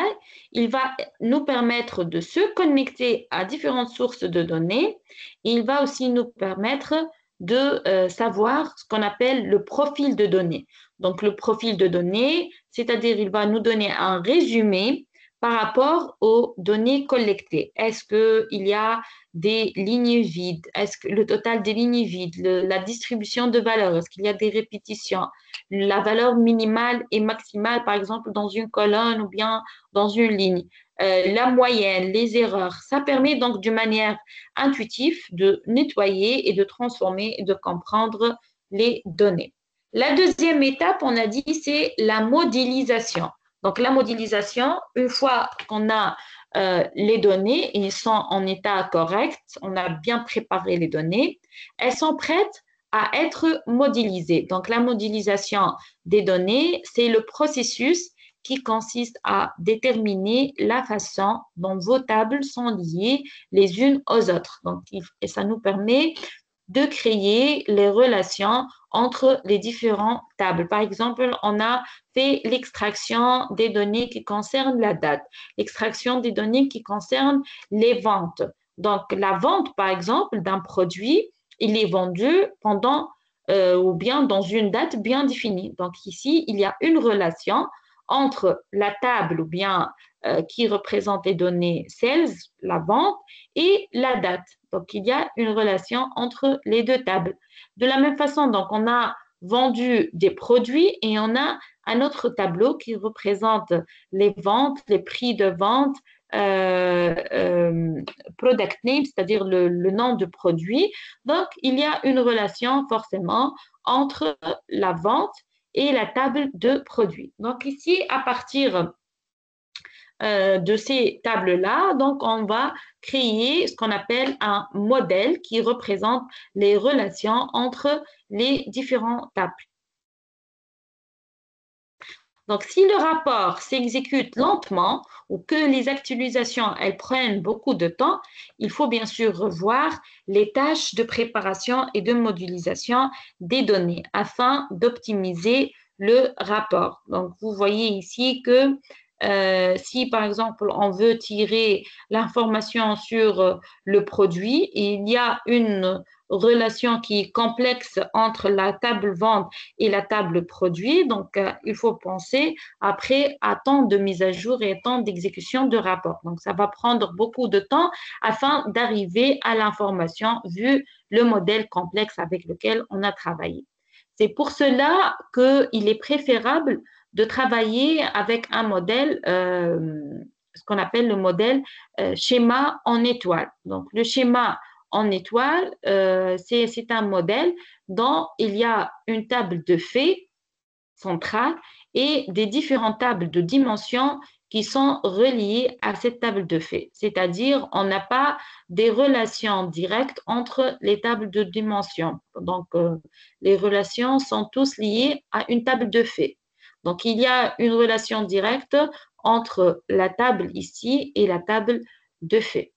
il va nous permettre de se connecter à différentes sources de données. Il va aussi nous permettre de savoir ce qu'on appelle le profil de données. Donc, le profil de données, c'est-à-dire il va nous donner un résumé par rapport aux données collectées. Est-ce qu'il y a des lignes vides? Est-ce que le total des lignes vides, la distribution de valeurs, est-ce qu'il y a des répétitions? La valeur minimale et maximale, par exemple, dans une colonne ou bien dans une ligne, la moyenne, les erreurs. Ça permet donc d'une manière intuitive de nettoyer et de transformer et de comprendre les données. La deuxième étape, on a dit, c'est la modélisation. Donc, la modélisation, une fois qu'on a les données, ils sont en état correct, on a bien préparé les données, elles sont prêtes à être modélisées. Donc, la modélisation des données, c'est le processus qui consiste à déterminer la façon dont vos tables sont liées les unes aux autres. Donc, et ça nous permet de créer les relations entre les différentes tables. Par exemple, on a fait l'extraction des données qui concernent la date, l'extraction des données qui concernent les ventes. Donc, la vente, par exemple, d'un produit, il est vendu pendant ou bien dans une date bien définie. Donc, ici, il y a une relation entre la table ou bien qui représente les données sales, la vente, et la date. Donc, il y a une relation entre les deux tables. De la même façon, donc, on a vendu des produits et on a un autre tableau qui représente les ventes, les prix de vente, product name, c'est-à-dire le nom de produit. Donc, il y a une relation forcément entre la vente et la table de produits. Donc, ici, à partir de ces tables-là, donc on va créer ce qu'on appelle un modèle qui représente les relations entre les différentes tables. Donc, si le rapport s'exécute lentement ou que les actualisations elles prennent beaucoup de temps, il faut bien sûr revoir les tâches de préparation et de modélisation des données afin d'optimiser le rapport. Donc, vous voyez ici que si par exemple on veut tirer l'information sur le produit, il y a une relation qui est complexe entre la table vente et la table produit. Donc, il faut penser après à temps de mise à jour et à temps d'exécution de rapport. Donc, ça va prendre beaucoup de temps afin d'arriver à l'information vu le modèle complexe avec lequel on a travaillé. C'est pour cela qu'il est préférable de travailler avec un modèle, ce qu'on appelle le modèle schéma en étoile. Donc, le schéma en étoile, c'est un modèle dont il y a une table de faits centrale et des différentes tables de dimensions qui sont reliées à cette table de faits. C'est-à-dire, on n'a pas des relations directes entre les tables de dimensions. Donc, les relations sont tous liées à une table de faits. Donc, il y a une relation directe entre la table ici et la table de faits.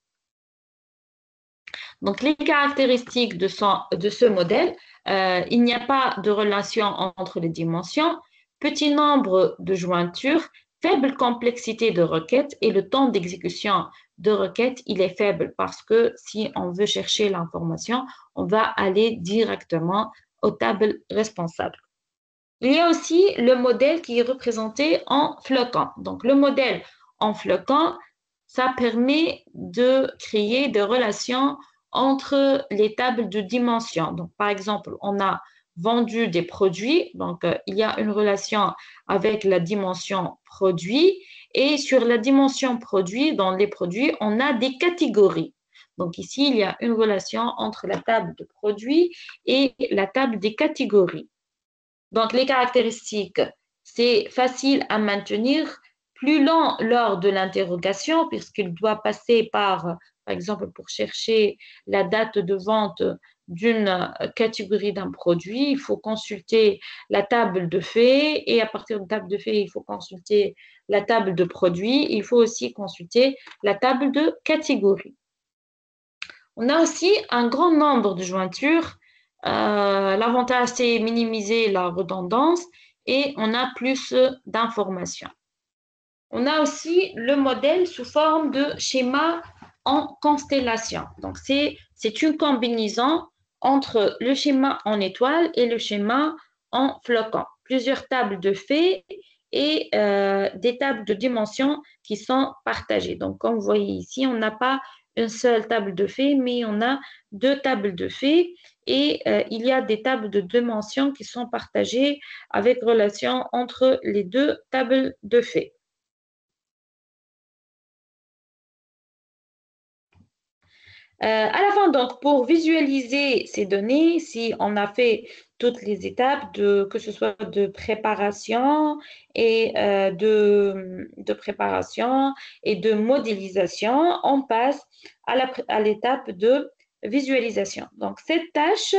Donc, les caractéristiques de ce modèle, il n'y a pas de relation entre les dimensions, petit nombre de jointures, faible complexité de requêtes et le temps d'exécution de requêtes, il est faible parce que si on veut chercher l'information, on va aller directement aux tables responsables. Il y a aussi le modèle qui est représenté en floquant. Donc, le modèle en floquant, ça permet de créer des relations entre les tables de dimension. Donc, par exemple, on a vendu des produits, donc il y a une relation avec la dimension produit, et sur la dimension produit, dans les produits, on a des catégories. Donc ici, il y a une relation entre la table de produits et la table des catégories. Donc les caractéristiques, c'est facile à maintenir, plus lent lors de l'interrogation, puisqu'il doit passer par exemple, pour chercher la date de vente d'une catégorie d'un produit, il faut consulter la table de faits et à partir de la table de faits, il faut consulter la table de produits. Il faut aussi consulter la table de catégorie. On a aussi un grand nombre de jointures. L'avantage, c'est minimiser la redondance et on a plus d'informations. On a aussi le modèle sous forme de schéma en constellation. Donc, c'est une combinaison entre le schéma en étoile et le schéma en flocon. Plusieurs tables de faits et des tables de dimensions qui sont partagées. Donc, comme vous voyez ici, on n'a pas une seule table de faits, mais on a deux tables de faits et il y a des tables de dimensions qui sont partagées avec relation entre les deux tables de faits. À la fin, donc, pour visualiser ces données, si on a fait toutes les étapes, que ce soit de préparation et de préparation et de modélisation, on passe à l'étape de visualisation. Donc, cette tâche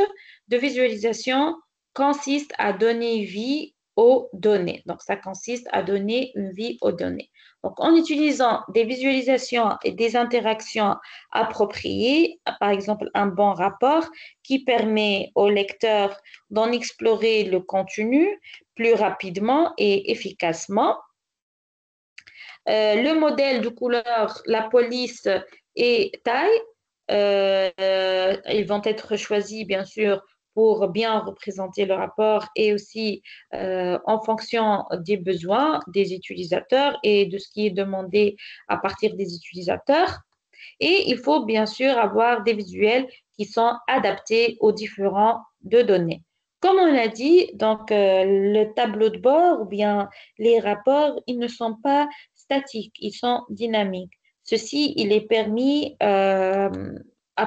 de visualisation consiste à donner vie aux données. Donc, ça consiste à donner une vie aux données. Donc, en utilisant des visualisations et des interactions appropriées, par exemple un bon rapport qui permet au lecteur d'en explorer le contenu plus rapidement et efficacement. Le modèle de couleur, la police et taille, ils vont être choisis bien sûr pour bien représenter le rapport et aussi en fonction des besoins des utilisateurs et de ce qui est demandé à partir des utilisateurs. Et il faut bien sûr avoir des visuels qui sont adaptés aux différents de données. Comme on l'a dit, donc le tableau de bord ou bien les rapports, ils ne sont pas statiques, ils sont dynamiques. Ceci, il est permis à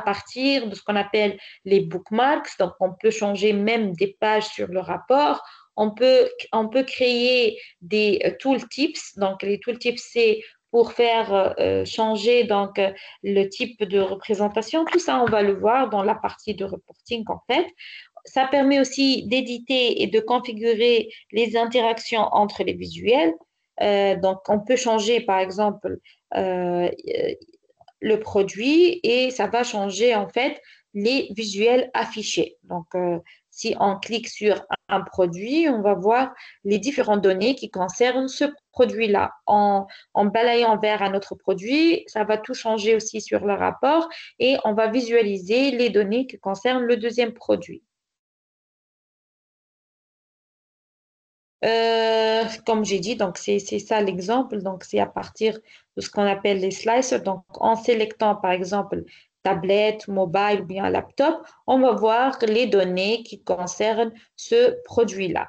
partir de ce qu'on appelle les bookmarks. Donc, on peut changer même des pages sur le rapport. On peut créer des tooltips. Donc, les tooltips, c'est pour faire changer donc, le type de représentation. Tout ça, on va le voir dans la partie de reporting en fait. Ça permet aussi d'éditer et de configurer les interactions entre les visuels. Donc, on peut changer, par exemple, euh, le produit et ça va changer, en fait, les visuels affichés. Donc, si on clique sur un produit, on va voir les différentes données qui concernent ce produit-là. En balayant vers un autre produit, ça va tout changer aussi sur le rapport et on va visualiser les données qui concernent le deuxième produit. Comme j'ai dit, donc c'est ça l'exemple. Donc c'est à partir de ce qu'on appelle les slices. Donc en sélectant par exemple tablette, mobile ou bien laptop, on va voir les données qui concernent ce produit-là.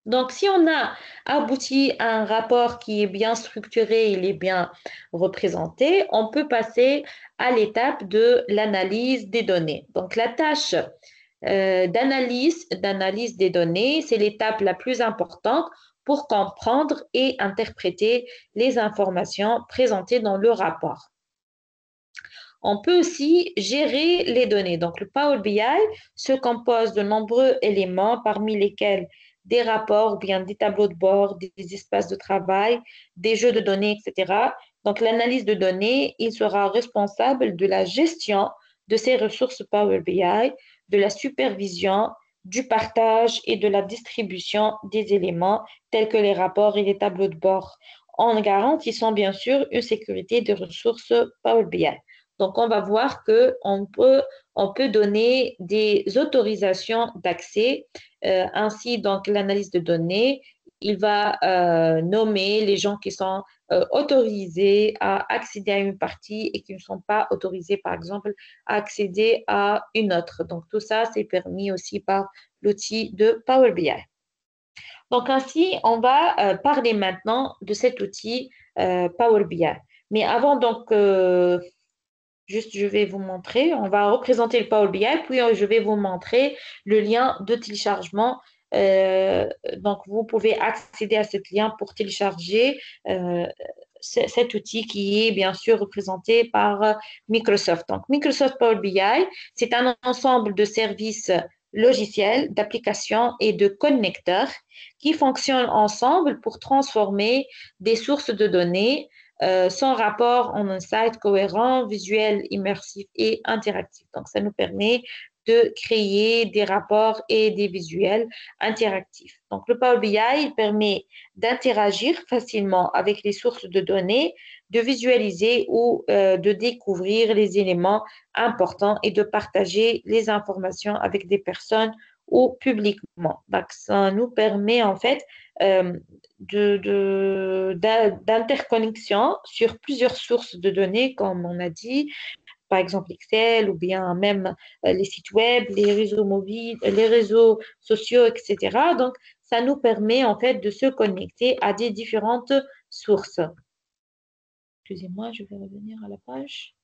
Donc, si on a abouti à un rapport qui est bien structuré, il est bien représenté, on peut passer à l'étape de l'analyse des données. Donc, la tâche d'analyse des données, c'est l'étape la plus importante pour comprendre et interpréter les informations présentées dans le rapport. On peut aussi gérer les données. Donc, le Power BI se compose de nombreux éléments, parmi lesquels des rapports, ou bien des tableaux de bord, des espaces de travail, des jeux de données, etc. Donc, l'analyse de données, il sera responsable de la gestion de ces ressources Power BI, de la supervision, du partage et de la distribution des éléments tels que les rapports et les tableaux de bord, en garantissant bien sûr une sécurité des ressources Power BI. Donc, on va voir qu'on peut donner des autorisations d'accès. Ainsi, donc, l'analyse de données, il va nommer les gens qui sont autorisés à accéder à une partie et qui ne sont pas autorisés, par exemple, à accéder à une autre. Donc, tout ça, c'est permis aussi par l'outil de Power BI. Donc, ainsi, on va parler maintenant de cet outil Power BI. Mais avant, donc, juste, je vais vous montrer. On va représenter le Power BI, puis je vais vous montrer le lien de téléchargement. Euh, donc, vous pouvez accéder à ce lien pour télécharger euh, cet outil qui est bien sûr représenté par Microsoft. Donc, Microsoft Power BI, c'est un ensemble de services logiciels, d'applications et de connecteurs qui fonctionnent ensemble pour transformer des sources de données sans rapport en un site cohérent, visuel, immersif et interactif. Donc, ça nous permet de créer des rapports et des visuels interactifs. Donc, le Power BI, il permet d'interagir facilement avec les sources de données, de visualiser ou de découvrir les éléments importants et de partager les informations avec des personnes ou publiquement. Donc, ça nous permet en fait euh, d'interconnexion sur plusieurs sources de données, comme on a dit, par exemple Excel ou bien même les sites web, les réseaux mobiles, les réseaux sociaux, etc. Donc, ça nous permet en fait de se connecter à des différentes sources. Excusez-moi, je vais revenir à la page.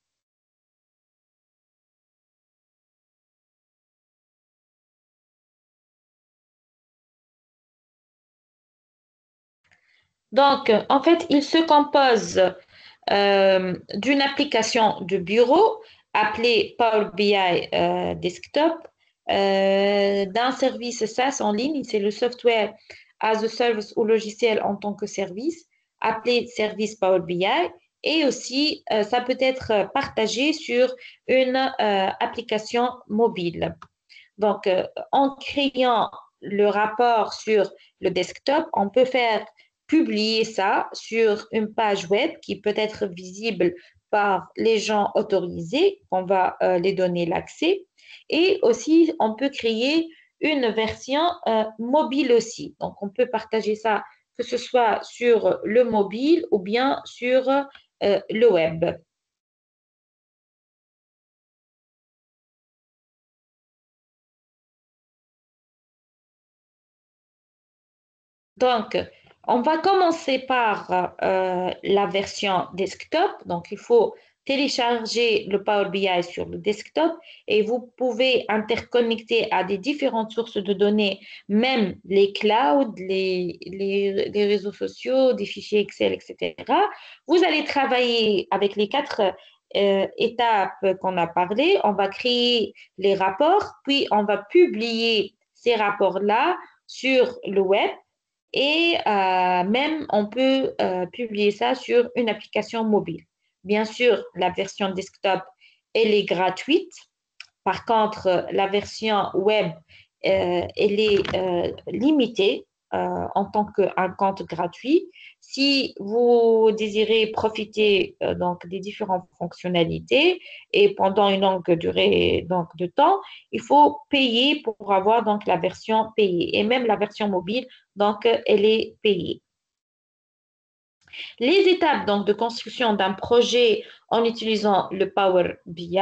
Donc, en fait, il se compose d'une application de bureau appelée Power BI Desktop, d'un service SaaS en ligne, c'est le software as a service ou logiciel en tant que service, appelé service Power BI, et aussi ça peut être partagé sur une application mobile. Donc, en créant le rapport sur le desktop, on peut faire publier ça sur une page web qui peut être visible par les gens autorisés. On va les donner l'accès. Et aussi, on peut créer une version mobile aussi. Donc, on peut partager ça, que ce soit sur le mobile ou bien sur le web. Donc, on va commencer par la version desktop. Donc, il faut télécharger le Power BI sur le desktop et vous pouvez interconnecter à des différentes sources de données, même les clouds, les réseaux sociaux, des fichiers Excel, etc. Vous allez travailler avec les quatre étapes qu'on a parlé. On va créer les rapports, puis on va publier ces rapports-là sur le web et même on peut publier ça sur une application mobile. Bien sûr, la version desktop, elle est gratuite. Par contre, la version web, elle est limitée en tant qu'un compte gratuit. Si vous désirez profiter donc des différentes fonctionnalités et pendant une longue durée donc, de temps, il faut payer pour avoir donc la version payée. Et même la version mobile, donc elle est payée. Les étapes donc de construction d'un projet en utilisant le Power BI,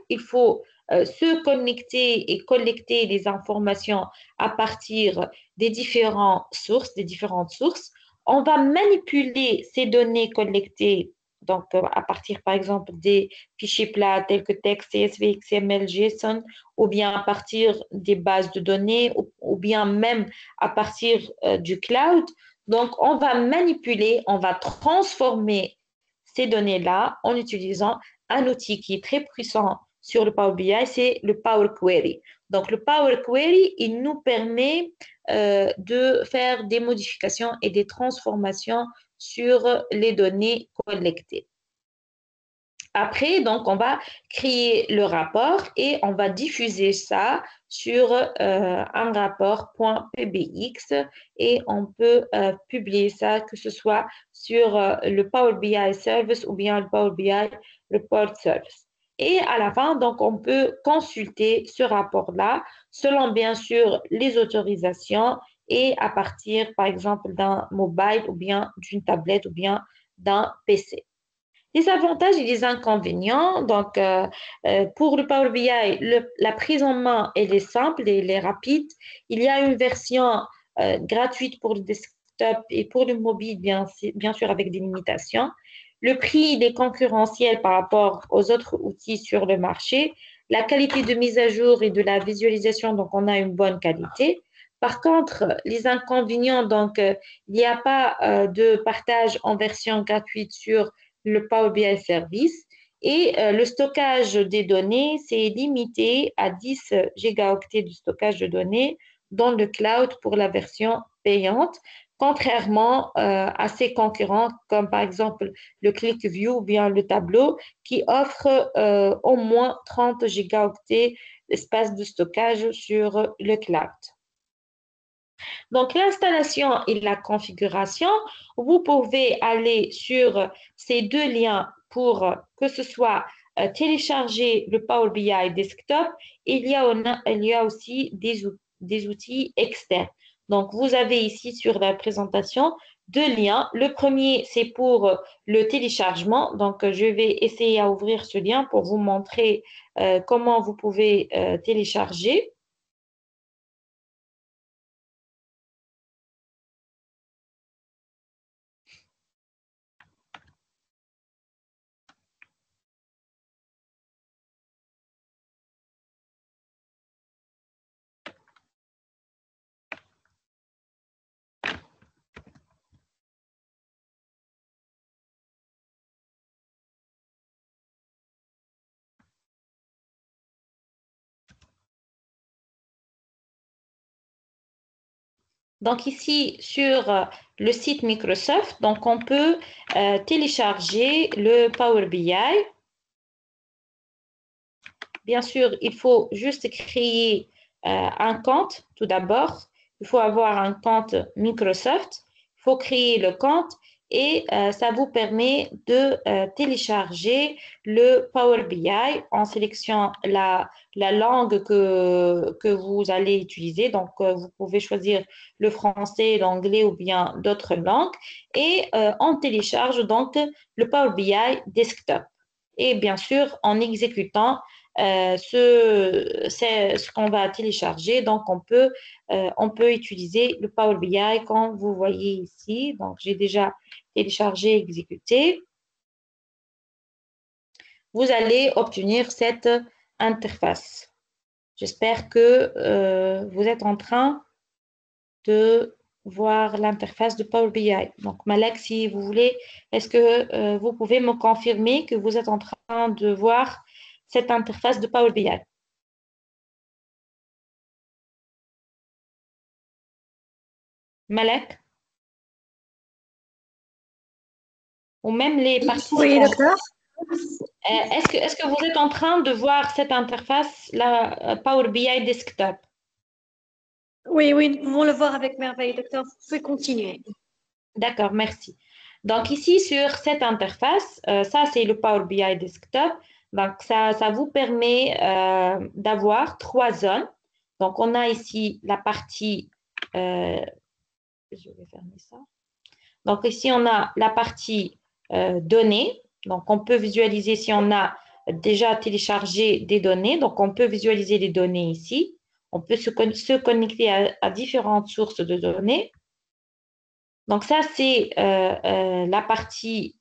il faut se connecter et collecter les informations à partir des différentes sources. On va manipuler ces données collectées donc à partir par exemple des fichiers plats tels que texte, CSV, XML, JSON, ou bien à partir des bases de données, ou bien même à partir du cloud. Donc, on va manipuler, on va transformer ces données-là en utilisant un outil qui est très puissant sur le Power BI, c'est le Power Query. Donc, le Power Query, il nous permet de faire des modifications et des transformations sur les données collectées. Après, donc, on va créer le rapport et on va diffuser ça sur un rapport .pbx et on peut publier ça, que ce soit sur le Power BI Service ou bien le Power BI Report Service. Et à la fin, donc, on peut consulter ce rapport-là selon, bien sûr, les autorisations et à partir, par exemple, d'un mobile ou bien d'une tablette ou bien d'un PC. Les avantages et les inconvénients. Donc, pour le Power BI, la prise en main, elle est simple et elle est rapide. Il y a une version gratuite pour le desktop et pour le mobile, bien sûr, avec des limitations. Le prix, il est concurrentiel par rapport aux autres outils sur le marché. La qualité de mise à jour et de la visualisation, donc on a une bonne qualité. Par contre, les inconvénients, donc, il n'y a pas de partage en version gratuite sur le Power BI Service. Et le stockage des données, c'est limité à 10 gigaoctets de stockage de données dans le cloud pour la version payante, contrairement à ses concurrents comme par exemple le ClickView ou bien le Tableau qui offre au moins 30 gigaoctets d'espace de stockage sur le cloud. Donc, l'installation et la configuration, vous pouvez aller sur ces deux liens pour que ce soit télécharger le Power BI Desktop. Il y a aussi des outils externes. Donc, vous avez ici sur la présentation deux liens. Le premier, c'est pour le téléchargement. Donc, je vais essayer à ouvrir ce lien pour vous montrer comment vous pouvez télécharger. Donc ici sur le site Microsoft, donc on peut télécharger le Power BI. Bien sûr, il faut juste créer un compte tout d'abord. Il faut avoir un compte Microsoft. Il faut créer le compte et ça vous permet de télécharger le Power BI en sélectionnant la langue que vous allez utiliser. Donc, vous pouvez choisir le français, l'anglais ou bien d'autres langues. Et on télécharge donc le Power BI Desktop. Et bien sûr, en exécutant c'est ce qu'on va télécharger. Donc, on peut utiliser le Power BI comme vous voyez ici. Donc, j'ai déjà téléchargé, exécuté. Vous allez obtenir cette interface. J'espère que vous êtes en train de voir l'interface de Power BI. Donc, Malek, si vous voulez, est-ce que vous pouvez me confirmer que vous êtes en train de voir cette interface de Power BI? Malek? Ou même les Oui, participants. docteur. Est-ce que vous êtes en train de voir cette interface, la Power BI Desktop? Oui, oui, nous pouvons le voir avec merveille, docteur. Vous pouvez continuer. D'accord, merci. Donc ici, sur cette interface, ça c'est le Power BI Desktop. Donc ça vous permet d'avoir trois zones. Donc on a ici la partie, je vais fermer ça. Donc ici on a la partie données. Donc on peut visualiser si on a déjà téléchargé des données. Donc on peut visualiser les données ici. On peut se connecter à différentes sources de données. Donc ça c'est la partie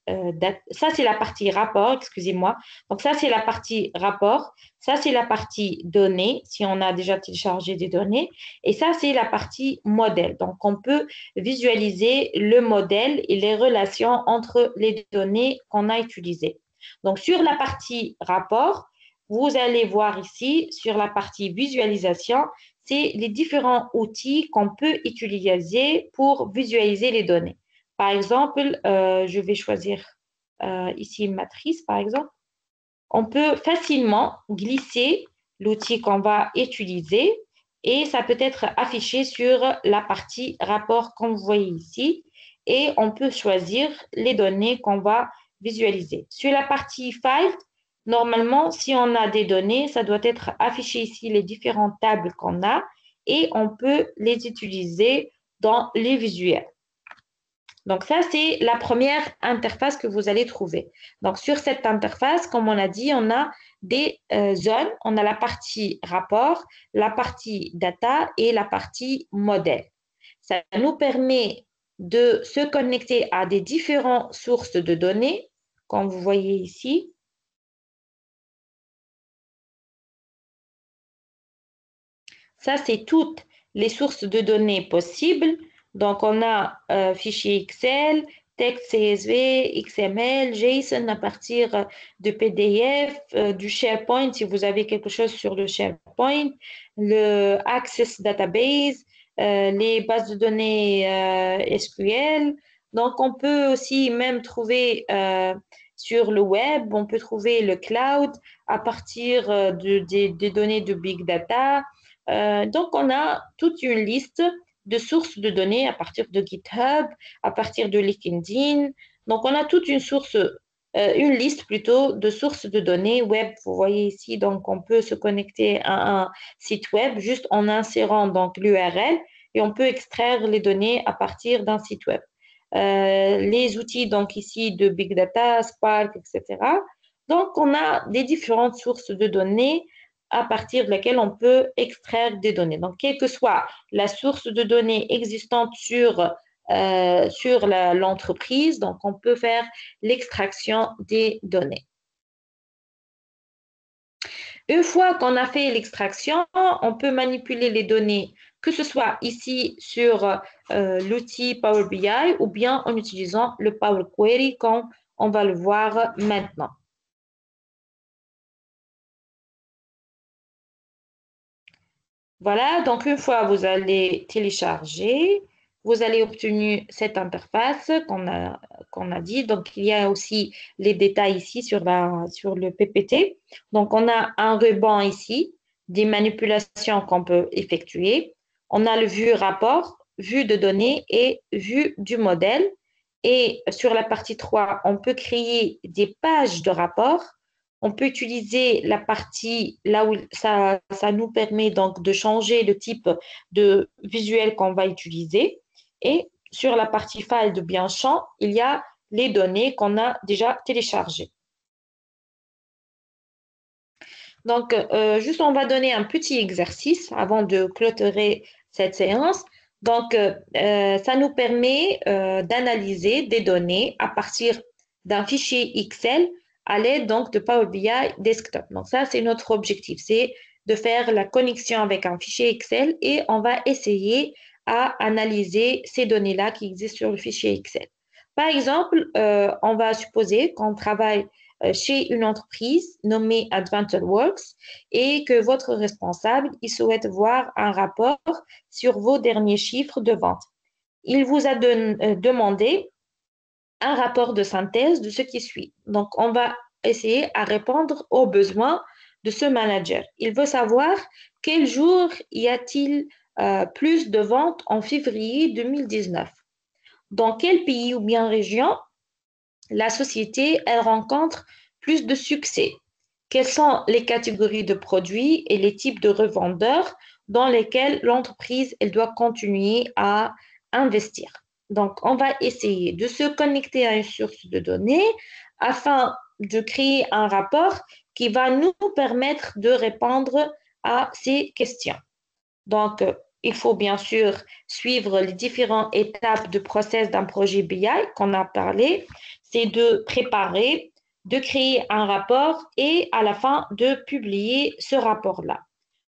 ça c'est la partie rapport, excusez-moi. Donc ça c'est la partie rapport, ça c'est la partie données si on a déjà téléchargé des données et ça c'est la partie modèle. Donc on peut visualiser le modèle et les relations entre les données qu'on a utilisées. Donc sur la partie rapport, vous allez voir ici sur la partie visualisation c'est les différents outils qu'on peut utiliser pour visualiser les données. Par exemple, je vais choisir ici une matrice, par exemple. On peut facilement glisser l'outil qu'on va utiliser et ça peut être affiché sur la partie rapport comme vous voyez ici et on peut choisir les données qu'on va visualiser. Sur la partie file, normalement, si on a des données, ça doit être affiché ici les différentes tables qu'on a et on peut les utiliser dans les visuels. Donc ça, c'est la première interface que vous allez trouver. Donc sur cette interface, comme on a dit, on a des zones. On a la partie rapport, la partie data et la partie modèle. Ça nous permet de se connecter à des différentes sources de données, comme vous voyez ici. Ça, c'est toutes les sources de données possibles. Donc, on a fichier Excel, texte CSV, XML, JSON à partir de PDF, du SharePoint si vous avez quelque chose sur le SharePoint, le Access Database, les bases de données SQL. Donc, on peut aussi même trouver sur le web, on peut trouver le cloud à partir des données de Big Data. Donc, on a toute une liste de sources de données à partir de GitHub, à partir de LinkedIn. Donc, on a toute une liste plutôt de sources de données web. Vous voyez ici, donc on peut se connecter à un site web juste en insérant donc l'URL et on peut extraire les données à partir d'un site web. Les outils donc ici de Big Data, Spark, etc. Donc, on a des différentes sources de données à partir de laquelle on peut extraire des données. Donc, quelle que soit la source de données existante sur l'entreprise, donc on peut faire l'extraction des données. Une fois qu'on a fait l'extraction, on peut manipuler les données, que ce soit ici sur l'outil Power BI ou bien en utilisant le Power Query comme on va le voir maintenant. Voilà, donc une fois vous allez télécharger, vous allez obtenir cette interface qu'on a dit. Donc, il y a aussi les détails ici sur le PPT. Donc, on a un ruban ici, des manipulations qu'on peut effectuer. On a le vue rapport, vue de données et vue du modèle. Et sur la partie 3, on peut créer des pages de rapport. On peut utiliser la partie là où ça nous permet donc de changer le type de visuel qu'on va utiliser. Et sur la partie file de Bienchant, il y a les données qu'on a déjà téléchargées. Donc, juste, on va donner un petit exercice avant de clôturer cette séance. Donc, ça nous permet d'analyser des données à partir d'un fichier Excel à l'aide donc de Power BI Desktop. Donc, ça, c'est notre objectif, c'est de faire la connexion avec un fichier Excel et on va essayer à analyser ces données-là qui existent sur le fichier Excel. Par exemple, on va supposer qu'on travaille chez une entreprise nommée Adventure Works et que votre responsable, il souhaite voir un rapport sur vos derniers chiffres de vente. Il vous a demandé un rapport de synthèse de ce qui suit. Donc, on va essayer à répondre aux besoins de ce manager. Il veut savoir quel jour y a-t-il plus de ventes en février 2019. Dans quel pays ou bien région la société, elle rencontre plus de succès. Quelles sont les catégories de produits et les types de revendeurs dans lesquels l'entreprise, elle doit continuer à investir. Donc, on va essayer de se connecter à une source de données afin de créer un rapport qui va nous permettre de répondre à ces questions. Donc, il faut bien sûr suivre les différentes étapes de process d'un projet BI qu'on a parlé. C'est de préparer, de créer un rapport et à la fin de publier ce rapport-là.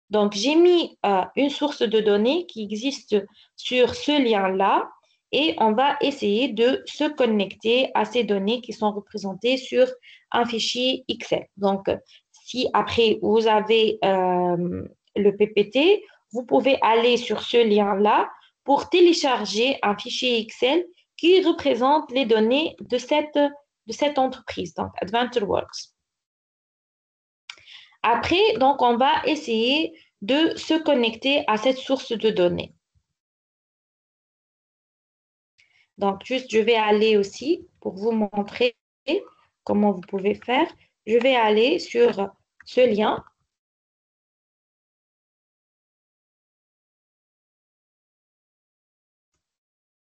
Donc, j'ai mis une source de données qui existe sur ce lien-là et on va essayer de se connecter à ces données qui sont représentées sur un fichier Excel. Donc, si après vous avez le PPT, vous pouvez aller sur ce lien-là pour télécharger un fichier Excel qui représente les données de cette entreprise, donc Adventure Works. Après, donc, on va essayer de se connecter à cette source de données. Donc, juste, je vais aller aussi pour vous montrer comment vous pouvez faire. Je vais aller sur ce lien.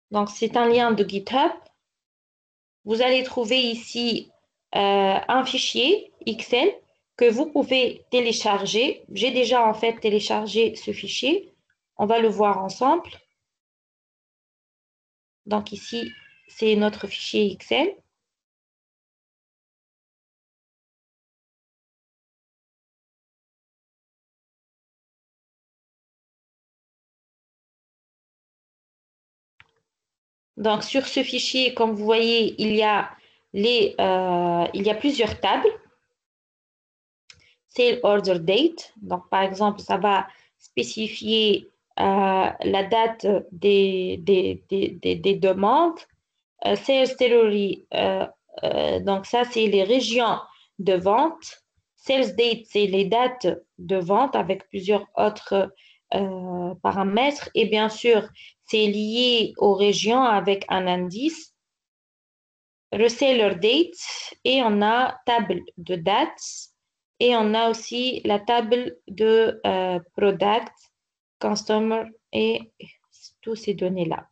Donc, c'est un lien de GitHub. Vous allez trouver ici un fichier Excel que vous pouvez télécharger. J'ai déjà en fait téléchargé ce fichier. On va le voir ensemble. Donc ici, c'est notre fichier Excel. Donc sur ce fichier, comme vous voyez, il y a plusieurs tables. Sale Order Date. Donc par exemple, ça va spécifier la date des demandes. Sales Theory, donc ça, c'est les régions de vente. Sales Date, c'est les dates de vente avec plusieurs autres paramètres. Et bien sûr, c'est lié aux régions avec un indice. Reseller Date, et on a table de dates. Et on a aussi la table de Product, Customer et toutes ces données-là.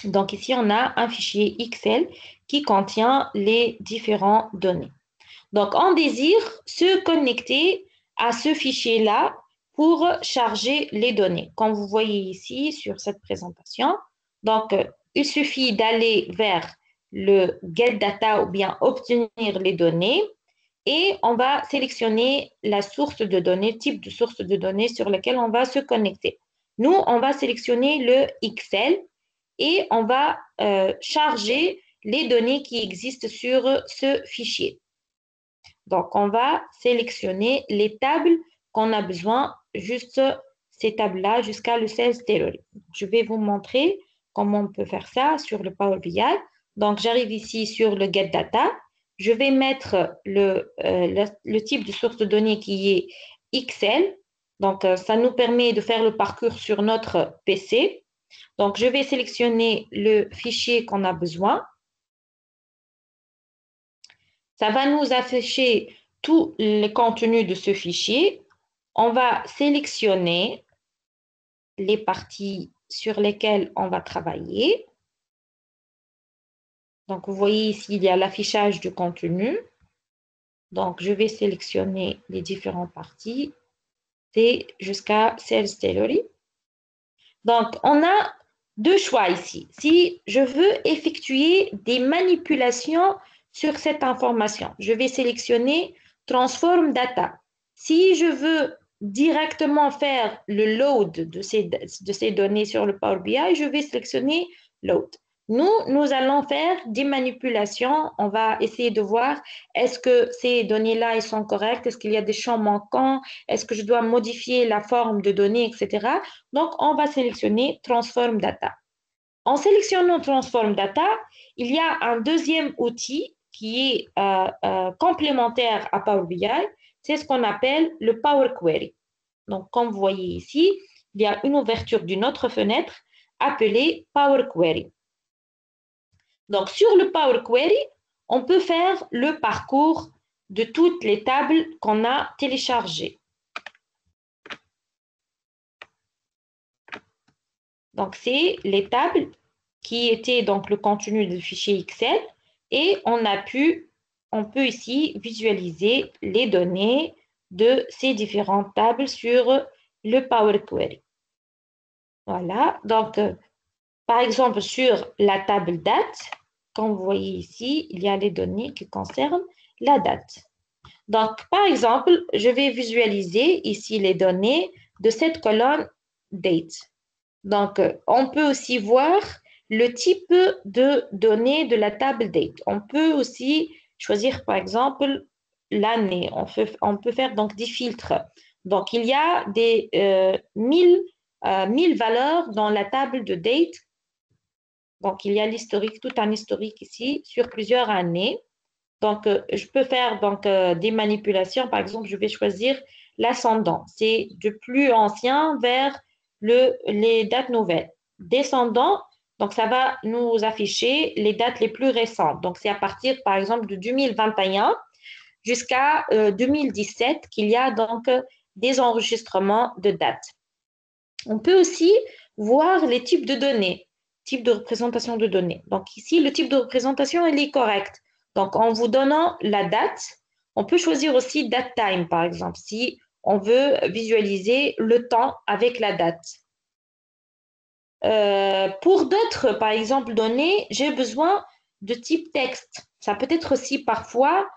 Donc ici, on a un fichier Excel qui contient les différentes données. Donc, on désire se connecter à ce fichier-là pour charger les données. Comme vous voyez ici sur cette présentation, donc il suffit d'aller vers le Get Data ou bien obtenir les données et on va sélectionner la source de données, type de source de données sur laquelle on va se connecter. Nous, on va sélectionner le Excel et on va charger les données qui existent sur ce fichier. Donc, on va sélectionner les tables qu'on a besoin, juste ces tables-là jusqu'à le Sales Theory. Je vais vous montrer comment on peut faire ça sur le Power BI. Donc, j'arrive ici sur le Get Data. Je vais mettre le type de source de données qui est Excel. Donc, ça nous permet de faire le parcours sur notre PC. Donc, je vais sélectionner le fichier qu'on a besoin. Ça va nous afficher tout le contenu de ce fichier. On va sélectionner les parties sur lesquelles on va travailler. Donc, vous voyez ici, il y a l'affichage du contenu. Donc, je vais sélectionner les différentes parties. C'est jusqu'à Sales Tailoring. Donc, on a deux choix ici. Si je veux effectuer des manipulations sur cette information, je vais sélectionner Transform Data. Si je veux directement faire le load de ces données sur le Power BI, je vais sélectionner Load. Nous allons faire des manipulations. On va essayer de voir est-ce que ces données-là elles sont correctes, est-ce qu'il y a des champs manquants, est-ce que je dois modifier la forme de données, etc. Donc, on va sélectionner Transform Data. En sélectionnant Transform Data, il y a un deuxième outil qui est complémentaire à Power BI, c'est ce qu'on appelle le Power Query. Donc, comme vous voyez ici, il y a une ouverture d'une autre fenêtre appelée Power Query. Donc, sur le Power Query, on peut faire le parcours de toutes les tables qu'on a téléchargées. Donc, c'est les tables qui étaient donc le contenu du fichier Excel et on peut ici visualiser les données de ces différentes tables sur le Power Query. Voilà, donc par exemple sur la table date, comme vous voyez ici, il y a les données qui concernent la date. Donc, par exemple, je vais visualiser ici les données de cette colonne date. Donc, on peut aussi voir le type de données de la table date. On peut aussi choisir, par exemple, l'année. On peut faire donc des filtres. Donc, il y a des 1000 valeurs dans la table de date. Donc, il y a l'historique, tout un historique ici sur plusieurs années. Donc, je peux faire donc, des manipulations. Par exemple, je vais choisir l'ascendant. C'est du plus ancien vers les dates nouvelles. Descendant, donc ça va nous afficher les dates les plus récentes. Donc, c'est à partir, par exemple, de 2021 jusqu'à 2017 qu'il y a donc des enregistrements de dates. On peut aussi voir les types de données, type de représentation de données. Donc, ici, le type de représentation, il est correct. Donc, en vous donnant la date, on peut choisir aussi date time, par exemple, si on veut visualiser le temps avec la date. Pour d'autres, par exemple, données, j'ai besoin de type texte. Ça peut être aussi parfois,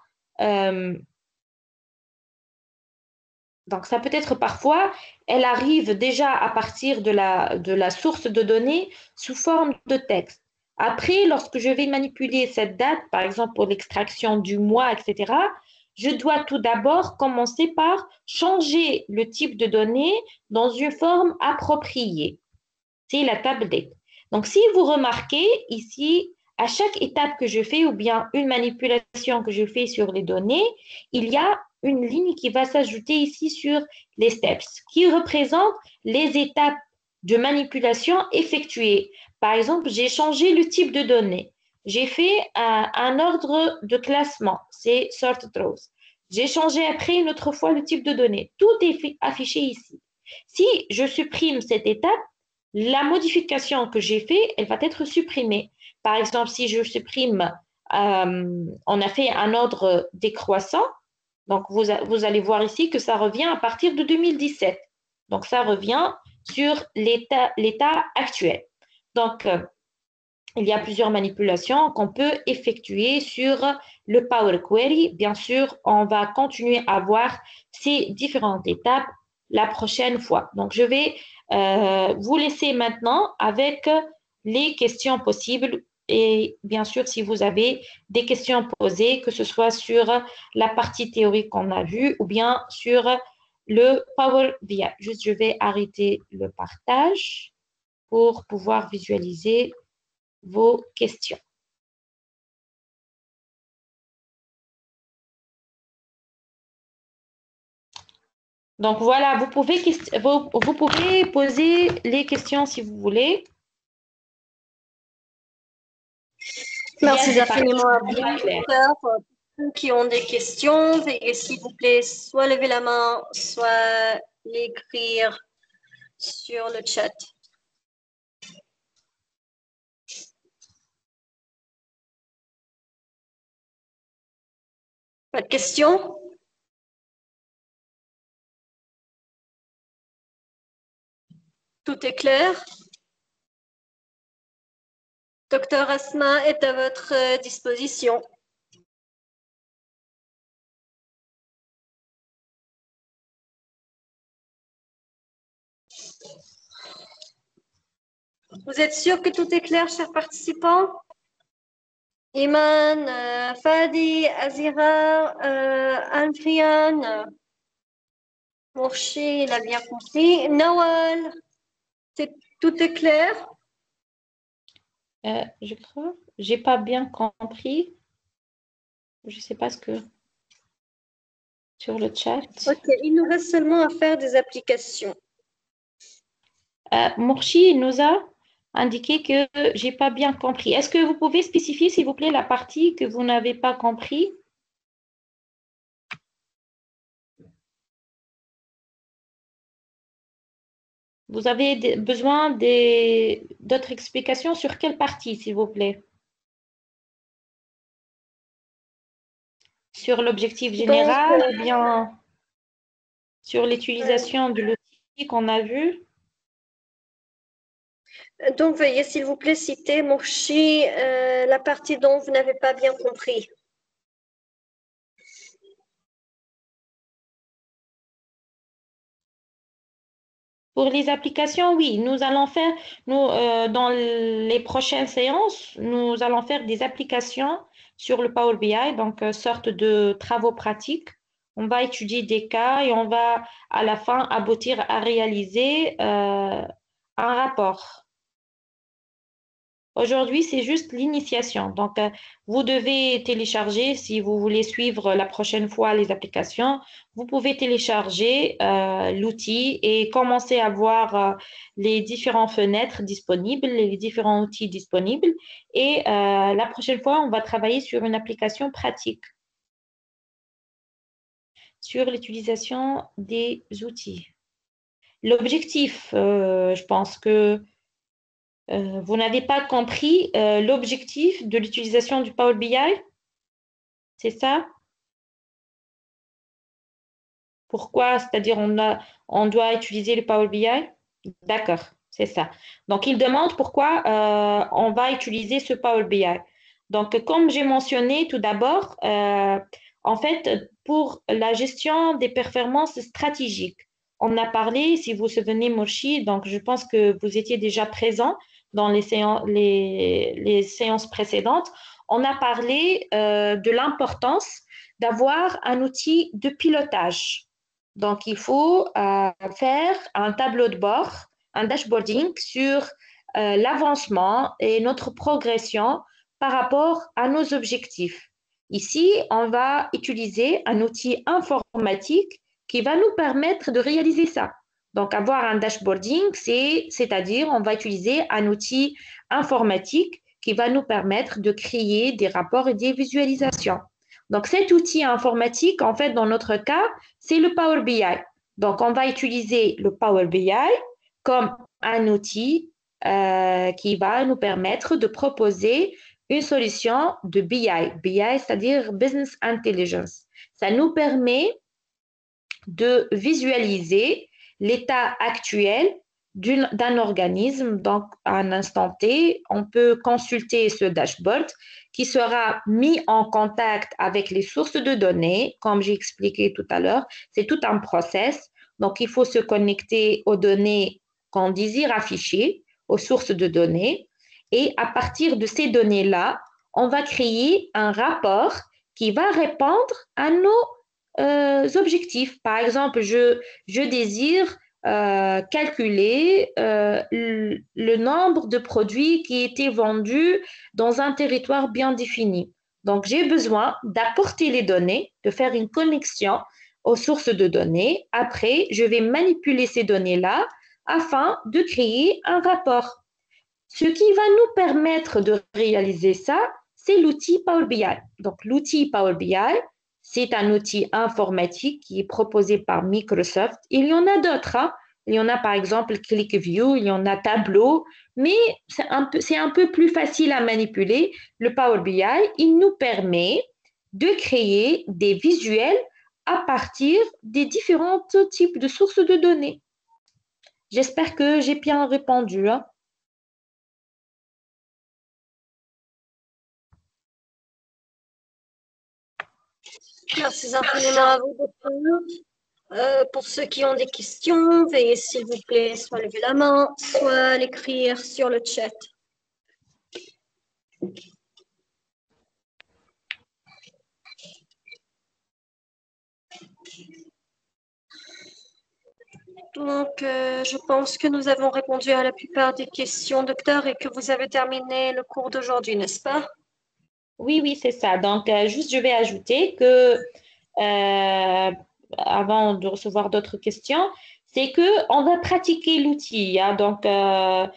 donc ça peut être parfois, elle arrive déjà à partir de la source de données sous forme de texte. Après, lorsque je vais manipuler cette date, par exemple pour l'extraction du mois, etc., je dois tout d'abord commencer par changer le type de données dans une forme appropriée. C'est la table date. Donc, si vous remarquez ici, à chaque étape que je fais ou bien une manipulation que je fais sur les données, il y a une ligne qui va s'ajouter ici sur les steps, qui représente les étapes de manipulation effectuées. Par exemple, j'ai changé le type de données. J'ai fait un ordre de classement, c'est sorted rows. J'ai changé après une autre fois le type de données. Tout est affiché ici. Si je supprime cette étape, la modification que j'ai faite, elle va être supprimée. Par exemple, si je supprime, on a fait un ordre décroissant, donc vous allez voir ici que ça revient à partir de 2017. Donc, ça revient sur l'état actuel. Donc, il y a plusieurs manipulations qu'on peut effectuer sur le Power Query. Bien sûr, on va continuer à voir ces différentes étapes la prochaine fois. Donc, je vais vous laisser maintenant avec les questions possibles. Et bien sûr, si vous avez des questions posées, que ce soit sur la partie théorique qu'on a vue ou bien sur le Power BI. Juste, je vais arrêter le partage pour pouvoir visualiser vos questions. Donc voilà, vous pouvez poser les questions si vous voulez. Merci infiniment à vous, professeur. Ceux qui ont des questions, veuillez s'il vous plaît soit lever la main, soit l'écrire sur le chat. Pas de questions? Tout est clair? Docteur Asma est à votre disposition. Vous êtes sûr que tout est clair, chers participants? Iman, Fadi, Azira, Anfian, Mourchi, il a bien compris. Nawal, tout est clair? Je crois, j'ai pas bien compris. Je sais pas ce que sur le chat. Ok, il nous reste seulement à faire des applications. Mourchi nous a indiqué que j'ai pas bien compris. Est-ce que vous pouvez spécifier, s'il vous plaît, la partie que vous n'avez pas compris? Vous avez besoin d'autres explications sur quelle partie, s'il vous plaît? Sur l'objectif Donc, général ou bien sur l'utilisation de l'outil qu'on a vu? veuillez s'il vous plaît citer, Mourchi, la partie dont vous n'avez pas bien compris. Pour les applications, oui, nous allons faire, dans les prochaines séances, nous allons faire des applications sur le Power BI, donc sorte de travaux pratiques. On va étudier des cas et on va à la fin aboutir à réaliser un rapport. Aujourd'hui, c'est juste l'initiation. Donc, vous devez télécharger, si vous voulez suivre la prochaine fois les applications, vous pouvez télécharger l'outil et commencer à voir les différentes fenêtres disponibles, les différents outils disponibles. Et la prochaine fois, on va travailler sur une application pratique, sur l'utilisation des outils. L'objectif, je pense que vous n'avez pas compris l'objectif de l'utilisation du Power BI, c'est ça? Pourquoi? C'est-à-dire on doit utiliser le Power BI? D'accord, c'est ça. Donc, il demande pourquoi on va utiliser ce Power BI. Donc, comme j'ai mentionné tout d'abord, en fait, pour la gestion des performances stratégiques, on a parlé, si vous vous souvenez, Moshi, donc je pense que vous étiez déjà présent dans les séances précédentes, on a parlé de l'importance d'avoir un outil de pilotage. Donc, il faut faire un tableau de bord, un dashboarding sur l'avancement et notre progression par rapport à nos objectifs. Ici, on va utiliser un outil informatique qui va nous permettre de réaliser ça. Donc, avoir un dashboarding, c'est-à-dire on va utiliser un outil informatique qui va nous permettre de créer des rapports et des visualisations. Donc, cet outil informatique, en fait, dans notre cas, c'est le Power BI. Donc, on va utiliser le Power BI comme un outil qui va nous permettre de proposer une solution de BI. BI, c'est-à-dire Business Intelligence. Ça nous permet de visualiser l'état actuel d'un organisme. Donc, à un instant T, on peut consulter ce dashboard qui sera mis en contact avec les sources de données, comme j'ai expliqué tout à l'heure. C'est tout un process. Donc, il faut se connecter aux données qu'on désire afficher, aux sources de données. Et à partir de ces données-là, on va créer un rapport qui va répondre à nos objectifs. Par exemple, je désire calculer le nombre de produits qui étaient vendus dans un territoire bien défini. Donc, j'ai besoin d'apporter les données, de faire une connexion aux sources de données. Après, je vais manipuler ces données-là afin de créer un rapport. Ce qui va nous permettre de réaliser ça, c'est l'outil Power BI. Donc, l'outil Power BI, c'est un outil informatique qui est proposé par Microsoft. Il y en a d'autres, hein. Il y en a par exemple ClickView, il y en a Tableau, mais c'est un peu plus facile à manipuler. Le Power BI, il nous permet de créer des visuels à partir des différents types de sources de données. J'espère que j'ai bien répondu, hein. Merci infiniment à vous, docteur. Pour ceux qui ont des questions, veuillez s'il vous plaît soit lever la main, soit l'écrire sur le chat. Donc, je pense que nous avons répondu à la plupart des questions, docteur, et que vous avez terminé le cours d'aujourd'hui, n'est-ce pas? Oui, oui, c'est ça. Donc, juste, je vais ajouter que avant de recevoir d'autres questions, c'est que on va pratiquer l'outil, hein. Donc, on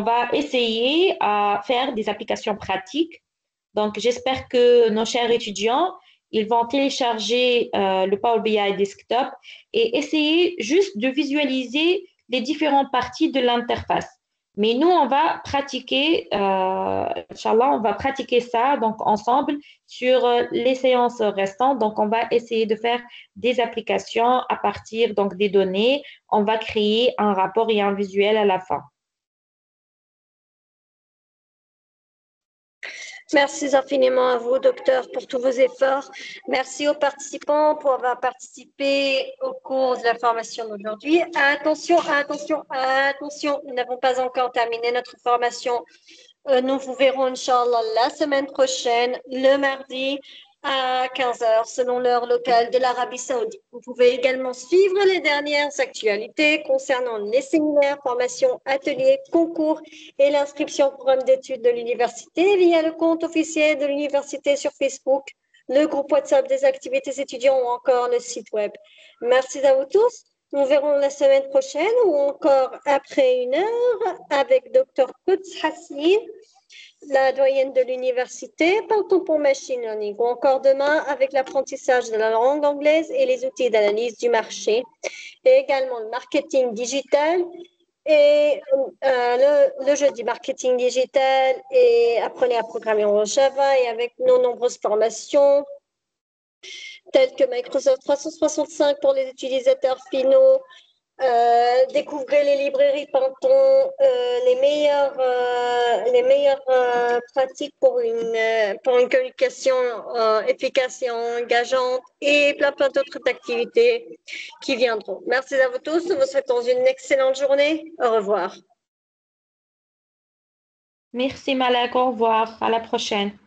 va essayer à faire des applications pratiques. Donc, j'espère que nos chers étudiants, ils vont télécharger le Power BI Desktop et essayer juste de visualiser les différentes parties de l'interface. Mais nous, on va pratiquer, Inch'Allah, on va pratiquer ça donc ensemble sur les séances restantes. Donc, on va essayer de faire des applications à partir donc des données. On va créer un rapport et un visuel à la fin. Merci infiniment à vous, docteur, pour tous vos efforts. Merci aux participants pour avoir participé au cours de la formation d'aujourd'hui. Attention, attention, attention, nous n'avons pas encore terminé notre formation. Nous vous verrons, Inch'Allah, la semaine prochaine, le mardi à 15 heures, selon l'heure locale de l'Arabie Saoudite. Vous pouvez également suivre les dernières actualités concernant les séminaires, formations, ateliers, concours et l'inscription au programme d'études de l'université via le compte officiel de l'université sur Facebook, le groupe WhatsApp des activités étudiants ou encore le site web. Merci à vous tous. Nous verrons la semaine prochaine ou encore après une heure avec Dr. Quds Hassin, la doyenne de l'université, partant pour machine learning, ou encore demain avec l'apprentissage de la langue anglaise et les outils d'analyse du marché, et également le marketing digital et le jeudi marketing digital et apprenez à programmer en Java et avec nos nombreuses formations telles que Microsoft 365 pour les utilisateurs finaux. Découvrez les librairies Pantone, les meilleures pratiques pour une communication efficace et engageante et plein d'autres activités qui viendront. Merci à vous tous. Nous vous souhaitons une excellente journée. Au revoir. Merci Malak, au revoir, à la prochaine.